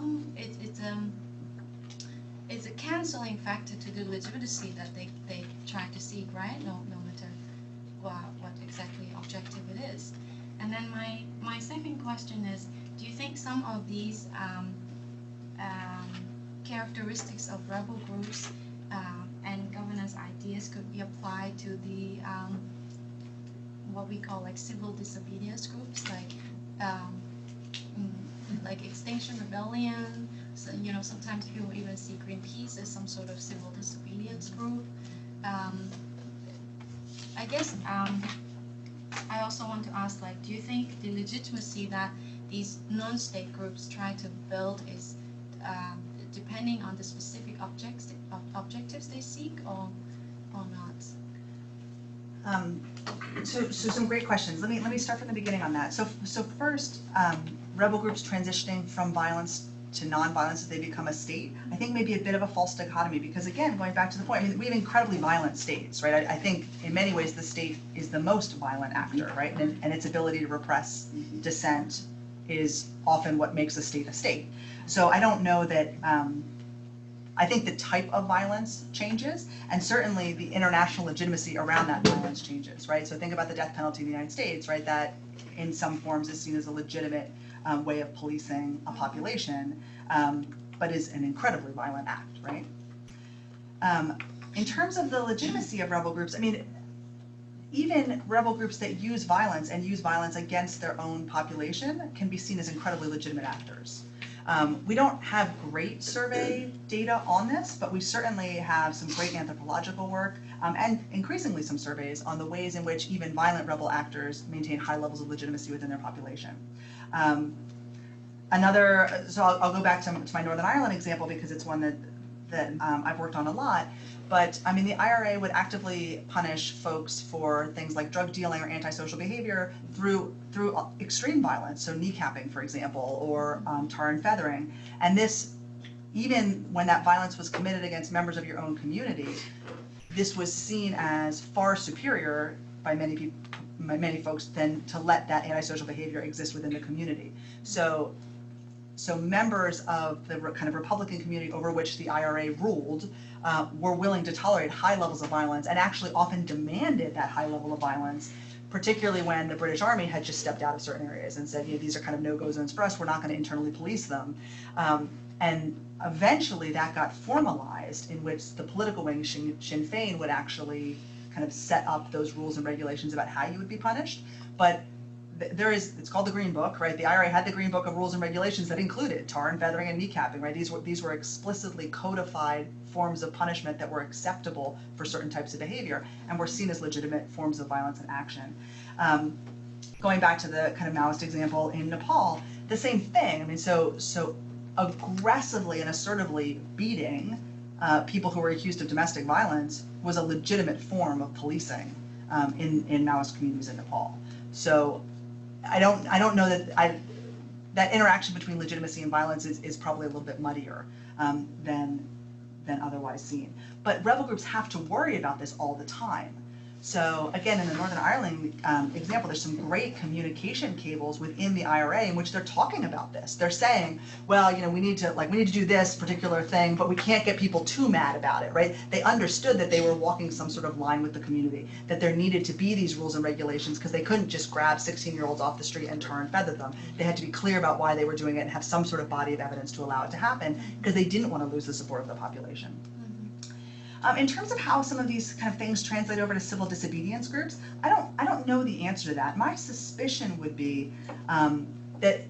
[SPEAKER 8] a canceling factor to the legitimacy that they try to seek, right? No matter what exactly objective it is. And then my second question is, do you think some of these characteristics of rebel groups and governance ideas could be applied to the what we call like civil disobedience groups, like Extinction Rebellion? So, sometimes people even see Greenpeace as some sort of civil disobedience group. I guess I also want to ask, do you think the legitimacy that these non-state groups try to build is depending on the specific objectives they seek, or not?
[SPEAKER 2] So some great questions. Let me start from the beginning on that. So first, rebel groups transitioning from violence to non-violence as they become a state, I think may be a bit of a false dichotomy, because again, going back to the point, we have incredibly violent states, right? I think in many ways the state is the most violent actor, right? And its ability to repress dissent is often what makes a state a state. So I don't know that, I think the type of violence changes, and certainly the international legitimacy around that violence changes, right? So think about the death penalty in the United States, right? That in some forms is seen as a legitimate way of policing a population, but is an incredibly violent act, right? In terms of the legitimacy of rebel groups, even rebel groups that use violence and use violence against their own population can be seen as incredibly legitimate actors. We don't have great survey data on this, but we certainly have some great anthropological work and increasingly some surveys on the ways in which even violent rebel actors maintain high levels of legitimacy within their population. So I'll go back to my Northern Ireland example because it's one that I've worked on a lot. But the IRA would actively punish folks for things like drug dealing or antisocial behavior through extreme violence, so kneecapping, for example, or tar and feathering. And this, even when that violence was committed against members of your own community, this was seen as far superior by many folks than to let that antisocial behavior exist within the community. So members of the kind of Republican community over which the IRA ruled were willing to tolerate high levels of violence, and actually often demanded that high level of violence, particularly when the British Army had just stepped out of certain areas and said, these are kind of no-go zones for us, we're not going to internally police them. And eventually that got formalized, in which the political wing, Sinn Féin, would actually kind of set up those rules and regulations about how you would be punished. But it's called the Green Book, right? The IRA had the Green Book of rules and regulations that included tar and feathering and kneecapping, right? These were explicitly codified forms of punishment that were acceptable for certain types of behavior and were seen as legitimate forms of violence and action. Going back to the kind of Maoist example in Nepal, the same thing. So aggressively and assertively beating people who were accused of domestic violence was a legitimate form of policing in Maoist communities in Nepal. So I don't know that that interaction between legitimacy and violence is probably a little bit muddier than otherwise seen. But rebel groups have to worry about this all the time. So again, in the Northern Ireland example, there's some great communication cables within the IRA in which they're talking about this. They're saying, well, we need to do this particular thing, but we can't get people too mad about it, right? They understood that they were walking some sort of line with the community, that there needed to be these rules and regulations because they couldn't just grab 16-year-olds off the street and tar and feather them. They had to be clear about why they were doing it and have some sort of body of evidence to allow it to happen, because they didn't want to lose the support of the population. In terms of how some of these kind of things translate over to civil disobedience groups, I don't know the answer to that. My suspicion would be that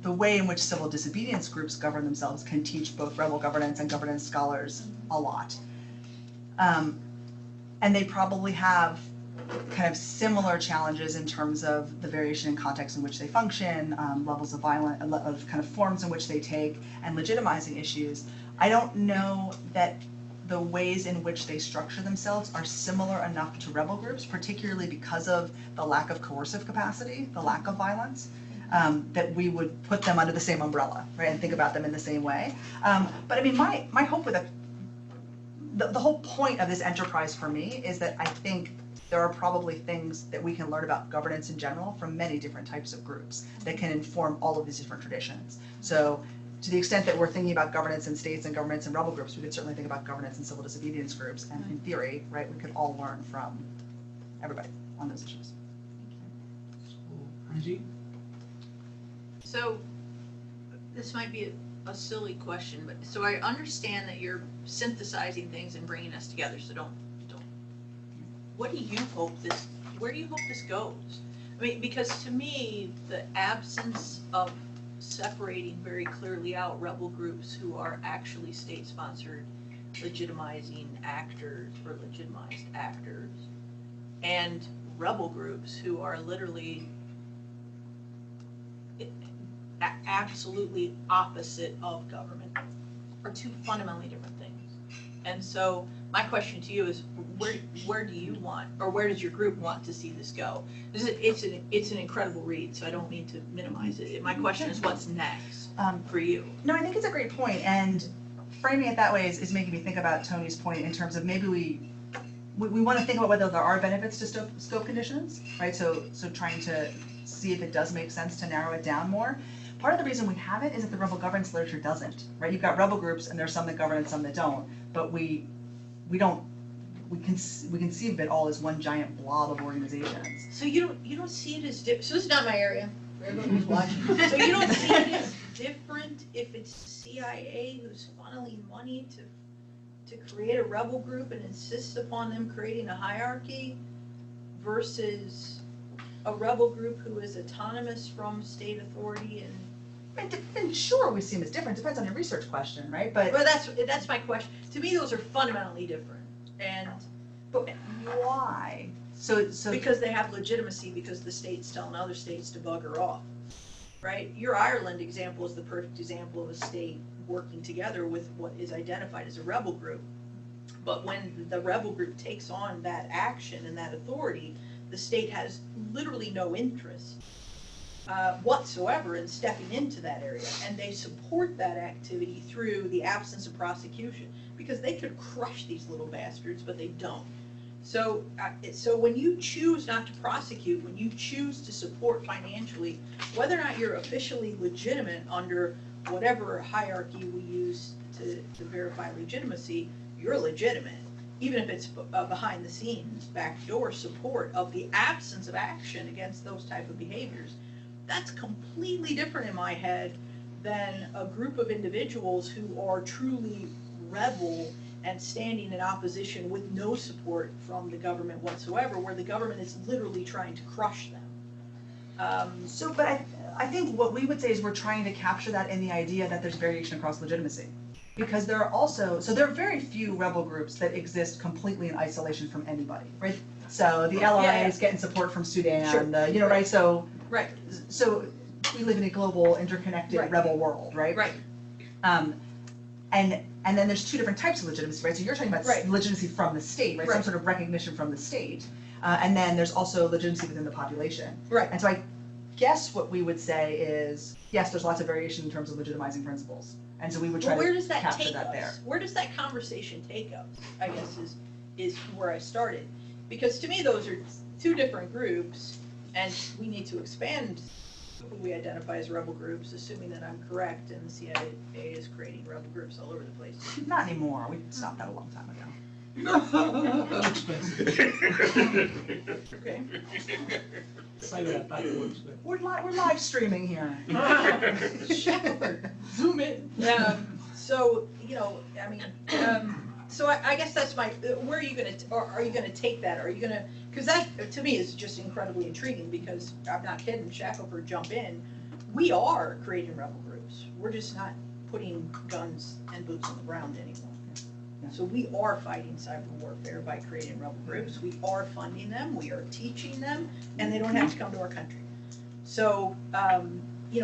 [SPEAKER 2] the way in which civil disobedience groups govern themselves can teach both rebel governance and governance scholars a lot. And they probably have kind of similar challenges in terms of the variation in context in which they function, levels of violence, of kind of forms in which they take, and legitimizing issues. I don't know that the ways in which they structure themselves are similar enough to rebel groups, particularly because of the lack of coercive capacity, the lack of violence, that we would put them under the same umbrella, right, and think about them in the same way. But I mean, my hope with the whole point of this enterprise for me is that I think there are probably things that we can learn about governance in general from many different types of groups that can inform all of these different traditions. So to the extent that we're thinking about governance in states and governance in rebel groups, we could certainly think about governance in civil disobedience groups, and in theory, right, we could all learn from everybody on those issues.
[SPEAKER 1] Angie?
[SPEAKER 9] So, this might be a silly question, but so I understand that you're synthesizing things and bringing us together, so don't. What do you hope where do you hope this goes? I mean, because to me, the absence of separating very clearly out rebel groups who are actually state-sponsored legitimizing actors or legitimized actors, and rebel groups who are literally absolutely opposite of government, are two fundamentally different things. And so my question to you is, where do you want, or where does your group want to see this go? It's an incredible read, so I don't mean to minimize it. My question is, what's next for you?
[SPEAKER 2] No, I think it's a great point, and framing it that way is making me think about Tony's point in terms of maybe we want to think about whether there are benefits to scope conditions, right? So trying to see if it does make sense to narrow it down more. Part of the reason we have it is that the rebel governance literature doesn't, right? You've got rebel groups, and there's some that govern and some that don't, but we conceive of it all as one giant blob of organizations.
[SPEAKER 9] So you don't see it as different. So this is not my area for everyone who's watching. So you don't see it as different if it's CIA who's funneling money to create a rebel group and insists upon them creating a hierarchy versus a rebel group who is autonomous from state authority
[SPEAKER 2] And sure, we see them as different. Depends on your research question, right? But
[SPEAKER 9] that's my question. To me, those are fundamentally different.
[SPEAKER 2] But why? So
[SPEAKER 9] because they have legitimacy, because the state's telling other states to bugger off, right? Your Ireland example is the perfect example of a state working together with what is identified as a rebel group. But when the rebel group takes on that action and that authority, the state has literally no interest whatsoever in stepping into that area, and they support that activity through the absence of prosecution, because they could crush these little bastards, but they don't. So when you choose not to prosecute, when you choose to support financially, whether or not you're officially legitimate under whatever hierarchy we use to verify legitimacy, you're legitimate, even if it's behind the scenes, backdoor support of the absence of action against those type of behaviors. That's completely different in my head than a group of individuals who are truly rebel and standing in opposition with no support from the government whatsoever, where the government is literally trying to crush them.
[SPEAKER 2] But I think what we would say is we're trying to capture that in the idea that there's variation across legitimacy. Because there are very few rebel groups that exist completely in isolation from anybody, right? So the LRA is getting support from Sudan,
[SPEAKER 9] Sure.
[SPEAKER 2] right? So
[SPEAKER 9] Right.
[SPEAKER 2] So we live in a global, interconnected rebel world, right?
[SPEAKER 9] Right.
[SPEAKER 2] And then there's two different types of legitimacy, right? So you're talking about legitimacy from the state, right? Some sort of recognition from the state. And then there's also legitimacy within the population.
[SPEAKER 9] Right.
[SPEAKER 2] And so I guess what we would say is, yes, there's lots of variation in terms of legitimizing principles. And so we would try to capture that there.
[SPEAKER 9] Where does that conversation take us, I guess, is where I started. Because to me, those are two different groups, and we need to expand who we identify as rebel groups, assuming that I'm correct, and the CIA is creating rebel groups all over the place.
[SPEAKER 2] Not anymore. We stopped that a long time ago.
[SPEAKER 9] Okay.
[SPEAKER 2] We're live streaming here.
[SPEAKER 9] Zoom in. So, I mean, so I guess that's my, where are you going to take that? Are you going to, because that to me is just incredibly intriguing, because I'm not kidding, Shackelford jump in. we are creating rebel groups. We're just not putting guns and boots on the ground anymore.
[SPEAKER 2] Yeah.
[SPEAKER 9] So we are fighting cyber warfare by creating rebel groups. We are funding them, we are teaching them, and they don't have to come to our country. So,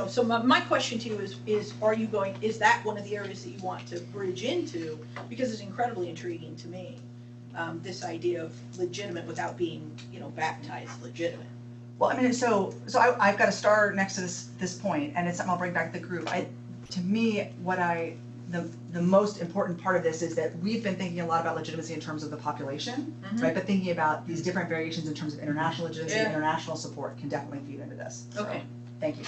[SPEAKER 9] so my question to you is that one of the areas that you want to bridge into? Because it's incredibly intriguing to me, this idea of legitimate without being, baptized legitimate.
[SPEAKER 2] Well, I mean, so I've got a star next to this point, and it's something I'll bring back to the group. To me, the most important part of this is that we've been thinking a lot about legitimacy in terms of the population, right? But thinking about these different variations in terms of international legitimacy, international support can definitely feed into this. So,
[SPEAKER 9] Okay.
[SPEAKER 2] thank you.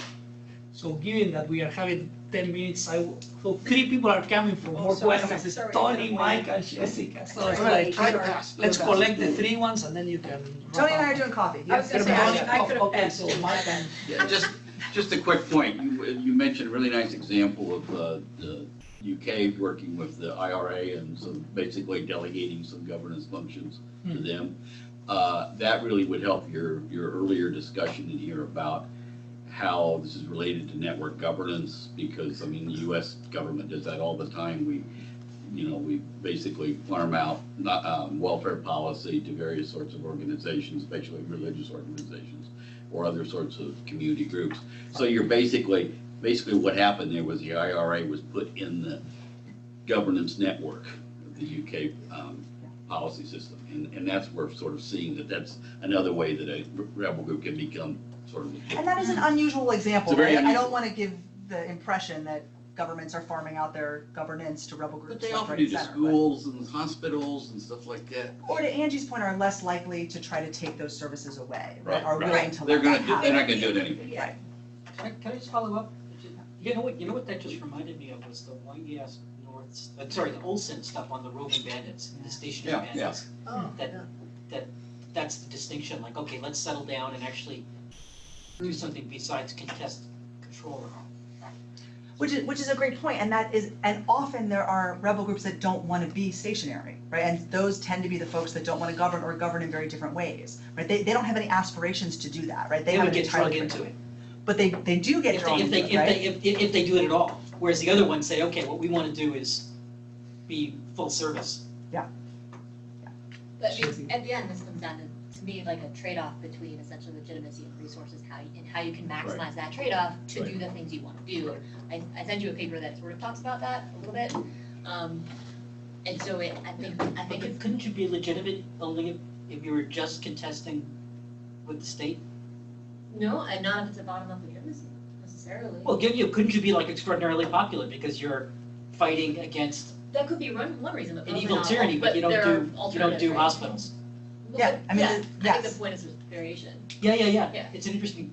[SPEAKER 1] So given that we are having 10 minutes, so 3 people are coming for more questions. It's
[SPEAKER 9] sorry.
[SPEAKER 1] Tony, Mike, and Jessica. So it's
[SPEAKER 9] Right.
[SPEAKER 1] like, let's collect the 3 ones and then you can.
[SPEAKER 2] Tony and I
[SPEAKER 1] wrap
[SPEAKER 2] are doing coffee.
[SPEAKER 9] I was gonna say, I could have
[SPEAKER 1] Okay,
[SPEAKER 9] passed
[SPEAKER 1] so
[SPEAKER 9] too.
[SPEAKER 1] Mike and.
[SPEAKER 3] Yeah, just a quick point. You mentioned a really nice example of the UK working with the IRA and some basically delegating some governance functions to them. That really would help your earlier discussion in here about how this is related to network governance, because I mean the U.S. government does that all the time. We basically farm out welfare policy to various sorts of organizations, especially religious organizations or other sorts of community groups. So you're basically what happened there was the IRA was put in the governance network of the UK policy system, and that's where we're sort of seeing that's another way that a rebel group can become sort of.
[SPEAKER 2] And that is an unusual example.
[SPEAKER 3] It's a very
[SPEAKER 2] right? I
[SPEAKER 3] unusual.
[SPEAKER 2] don't want to give the impression that governments are farming out their governance to rebel groups.
[SPEAKER 3] But they
[SPEAKER 2] left,
[SPEAKER 3] often
[SPEAKER 2] right,
[SPEAKER 3] do
[SPEAKER 2] and
[SPEAKER 3] to
[SPEAKER 2] center,
[SPEAKER 3] schools and hospitals and stuff like that.
[SPEAKER 2] Or to Angie's point, are less likely to try to take those services away, right?
[SPEAKER 3] Right,
[SPEAKER 2] Are
[SPEAKER 3] right.
[SPEAKER 2] willing to
[SPEAKER 3] They're
[SPEAKER 2] let that
[SPEAKER 3] gonna they're
[SPEAKER 2] happen.
[SPEAKER 3] not gonna do it anyway.
[SPEAKER 2] Right.
[SPEAKER 10] Can I just follow up? You know what that just reminded me of was the YES the Olsen stuff on the roving bandits, the stationary
[SPEAKER 3] Yeah,
[SPEAKER 10] bandits.
[SPEAKER 9] Oh,
[SPEAKER 10] That's the distinction, like, okay, let's settle down and actually do something besides contest control.
[SPEAKER 2] Which is a great point, and often there are rebel groups that don't want to be stationary, right? And those tend to be the folks that don't want to govern or govern in very different ways, right? They don't have any aspirations to do that, right?
[SPEAKER 10] They
[SPEAKER 2] have
[SPEAKER 10] would
[SPEAKER 2] an
[SPEAKER 10] get drawn
[SPEAKER 2] entirely
[SPEAKER 10] into
[SPEAKER 2] different-
[SPEAKER 10] it.
[SPEAKER 2] But they do get drawn into it, right?
[SPEAKER 10] If they do it at all, whereas the other ones say, okay, what we want to do is be full service.
[SPEAKER 4] But I mean, at the end, this comes down to me, like a trade-off between essentially legitimacy and resources, how you can maximize that trade-off to do the things you want to do. I sent you a paper that sort of talks about that a little bit. And so I think it's.
[SPEAKER 10] Couldn't you be legitimate only if you were just contesting with the state?
[SPEAKER 4] No, and not if it's a bottom-up legitimacy necessarily.
[SPEAKER 10] Well, couldn't you be like extraordinarily popular because you're fighting against
[SPEAKER 4] That could be one reason, but
[SPEAKER 10] an
[SPEAKER 4] probably
[SPEAKER 10] evil
[SPEAKER 4] not
[SPEAKER 10] tyranny,
[SPEAKER 4] all,
[SPEAKER 10] but you
[SPEAKER 4] there are
[SPEAKER 10] don't do
[SPEAKER 4] alternatives, right?
[SPEAKER 10] hospitals?
[SPEAKER 4] Well,
[SPEAKER 2] Yeah, I mean,
[SPEAKER 4] I think
[SPEAKER 2] yes.
[SPEAKER 4] the point is variation.
[SPEAKER 10] Yeah.
[SPEAKER 4] Yeah.
[SPEAKER 10] It's an interesting.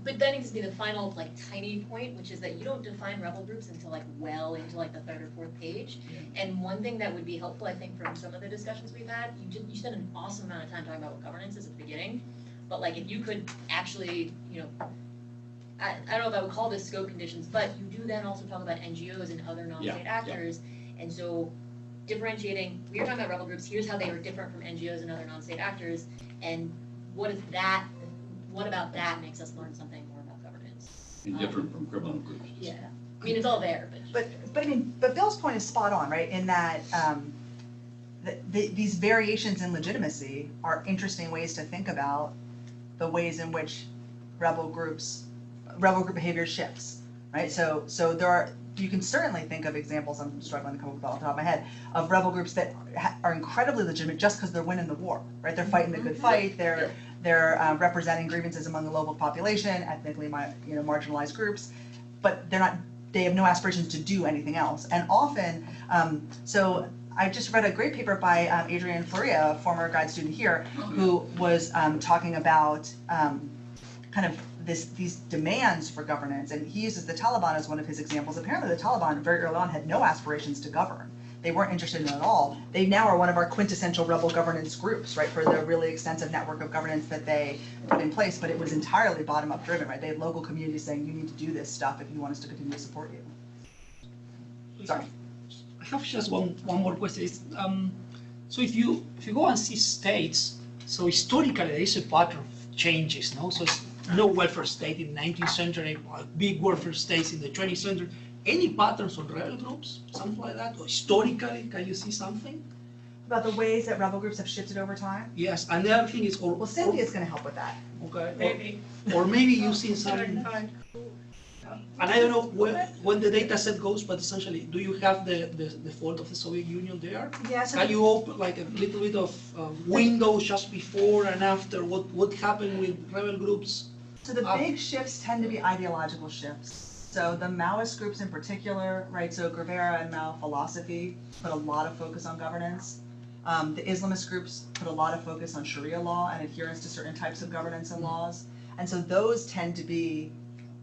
[SPEAKER 4] But that needs to be the final, like, tiny point, which is that you don't define rebel groups until well into the 3rd or 4th page. And one thing that would be helpful, I think, from some of the discussions we've had, you spend an awesome amount of time talking about what governance is at the beginning. But if you could actually, I don't know if I would call this scope conditions, but you do then also talk about NGOs and other non-state actors. And so differentiating, we were talking about rebel groups, here's how they are different from NGOs and other non-state actors, and what about that makes us learn something more about governance?
[SPEAKER 3] And different from criminal groups.
[SPEAKER 4] Yeah, I mean, it's all there,
[SPEAKER 2] But Bill's point is spot on, right? In that these variations in legitimacy are interesting ways to think about the ways in which rebel group behavior shifts, right? So you can certainly think of examples, I'm struggling to come up with off the top of my head, of rebel groups that are incredibly legitimate just because they're winning the war, right? They're fighting the good fight, they're representing grievances among the local population, ethnically marginalized groups, but they have no aspirations to do anything else. And often, so I just read a great paper by Adrian Floria, a former grad student here, who was talking about kind of these demands for governance, and he uses the Taliban as one of his examples. Apparently the Taliban very early on had no aspirations to govern. They weren't interested in it at all. They now are one of our quintessential rebel governance groups, right, for the really extensive network of governance that they put in place, but it was entirely bottom-up driven, right? They had local communities saying, you need to do this stuff if you want us to continue to support you. Sorry.
[SPEAKER 1] I have just one more question. So if you go and see states, so historically there is a pattern of changes, no? So no welfare state in 19th century, big welfare states in the 20th century. Any patterns on rebel groups, something like that? Or historically, can you see something?
[SPEAKER 2] About the ways that rebel groups have shifted over time?
[SPEAKER 1] Yes, and the other thing is,
[SPEAKER 2] Well, Cynthia's gonna help with that.
[SPEAKER 1] okay,
[SPEAKER 9] Maybe.
[SPEAKER 1] or maybe using some, and I don't know when the data set goes, but essentially, do you have the fall of the Soviet Union there?
[SPEAKER 2] Yeah, so
[SPEAKER 1] Can you open like a little bit of window just before and after, what happened with rebel groups?
[SPEAKER 2] So the big shifts tend to be ideological shifts. So the Maoist groups in particular, right, so Guevara and Mao philosophy put a lot of focus on governance. The Islamist groups put a lot of focus on Sharia law and adherence to certain types of governance and laws. And so those tend to be,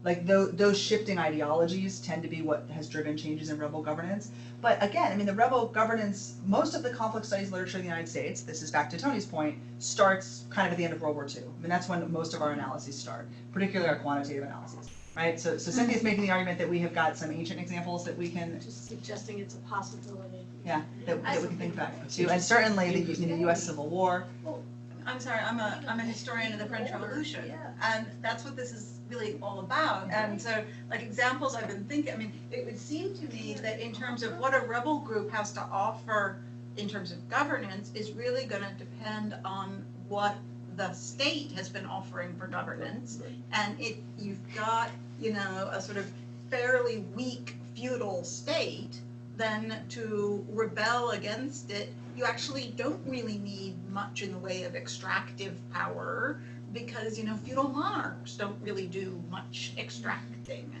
[SPEAKER 2] like those shifting ideologies tend to be what has driven changes in rebel governance. But again, I mean, the rebel governance, most of the conflict studies literature in the United States, this is back to Tony's point, starts kind of at the end of World War II. I mean, that's when most of our analyses start, particularly our quantitative analyses, right? So Cynthia's making the argument that we have got some ancient examples that we can,
[SPEAKER 11] Just suggesting it's a possibility.
[SPEAKER 2] yeah, that we can think back to. And certainly the US Civil War.
[SPEAKER 12] I'm sorry, I'm a historian of the French Revolution, and that's what this is really all about. And so, like examples I've been thinking, I mean, it would seem to me that in terms of what a rebel group has to offer in terms of governance is really going to depend on what the state has been offering for governance. And if you've got, you know, a sort of fairly weak feudal state, then to rebel against it, you actually don't really need much in the way of extractive power because, you know, feudal monarchs don't really do much extracting.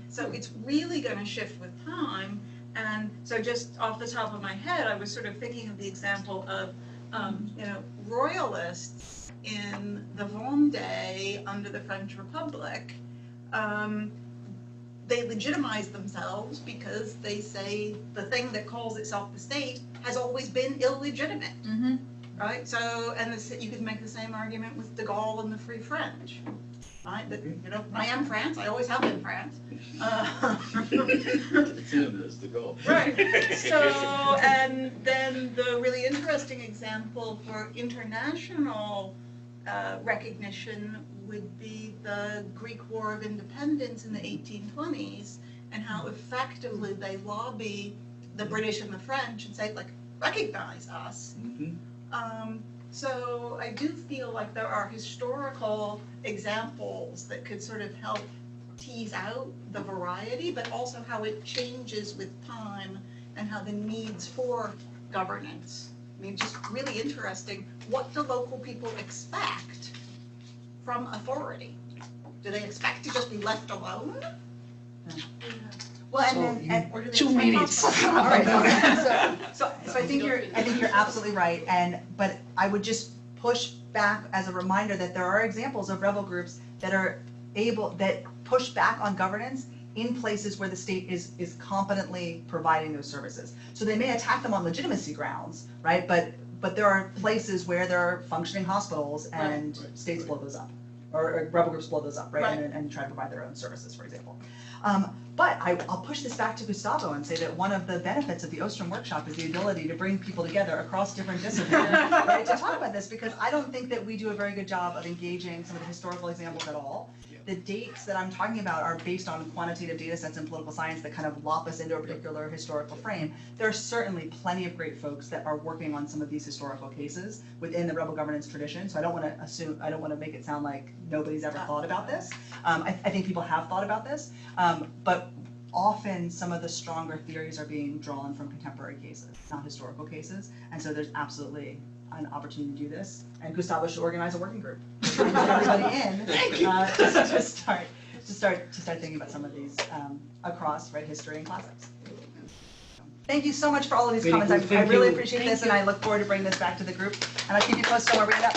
[SPEAKER 12] So it's really going to shift with time. And so just off the top of my head, I was sort of thinking of the example of, you know, royalists in the Vendée under the French Republic. They legitimize themselves because they say the thing that calls itself the state has always been illegitimate, right? So, and you could make the same argument with de Gaulle and the Free French, right? That, you know, I am France, I always have been France.
[SPEAKER 3] It's him as the goal.
[SPEAKER 12] Right, so, and then the really interesting example for international recognition would be the Greek War of Independence in the 1820s and how effectively they lobby the British and the French and say, like, recognize us. So I do feel like there are historical examples that could sort of help tease out the variety, but also how it changes with time and how the needs for governance. I mean, just really interesting. What do local people expect from authority? Do they expect to just be left alone?
[SPEAKER 2] Well, and
[SPEAKER 12] Or do they
[SPEAKER 1] 2
[SPEAKER 12] expect
[SPEAKER 1] minutes.
[SPEAKER 12] something?
[SPEAKER 2] all right, so I think you're absolutely right, but I would just push back as a reminder that there are examples of rebel groups that push back on governance in places where the state is competently providing those services. So they may attack them on legitimacy grounds, right? But there are places where there are functioning hospitals and states blow those up, or rebel groups blow those up, right? And try to provide their own services, for example. But I'll push this back to Gustavo and say that one of the benefits of the Ostrom workshop is the ability to bring people together across different disciplines, right, to talk about this, because I don't think that we do a very good job of engaging some of the historical examples at all. The dates that I'm talking about are based on quantitative data sets in political science that kind of lop us into a particular historical frame. There are certainly plenty of great folks that are working on some of these historical cases within the rebel governance tradition, so I don't want to make it sound like nobody's ever thought about this. I think people have thought about this, but often some of the stronger theories are being drawn from contemporary cases, not historical cases, and so there's absolutely an opportunity to do this, and Gustavo should organize a working group and get everybody in to start thinking about some of these across history and classics. Thank you so much for all of these comments. I really appreciate this, and I look forward to bringing this back to the group, and I'll keep you posted on where we end up.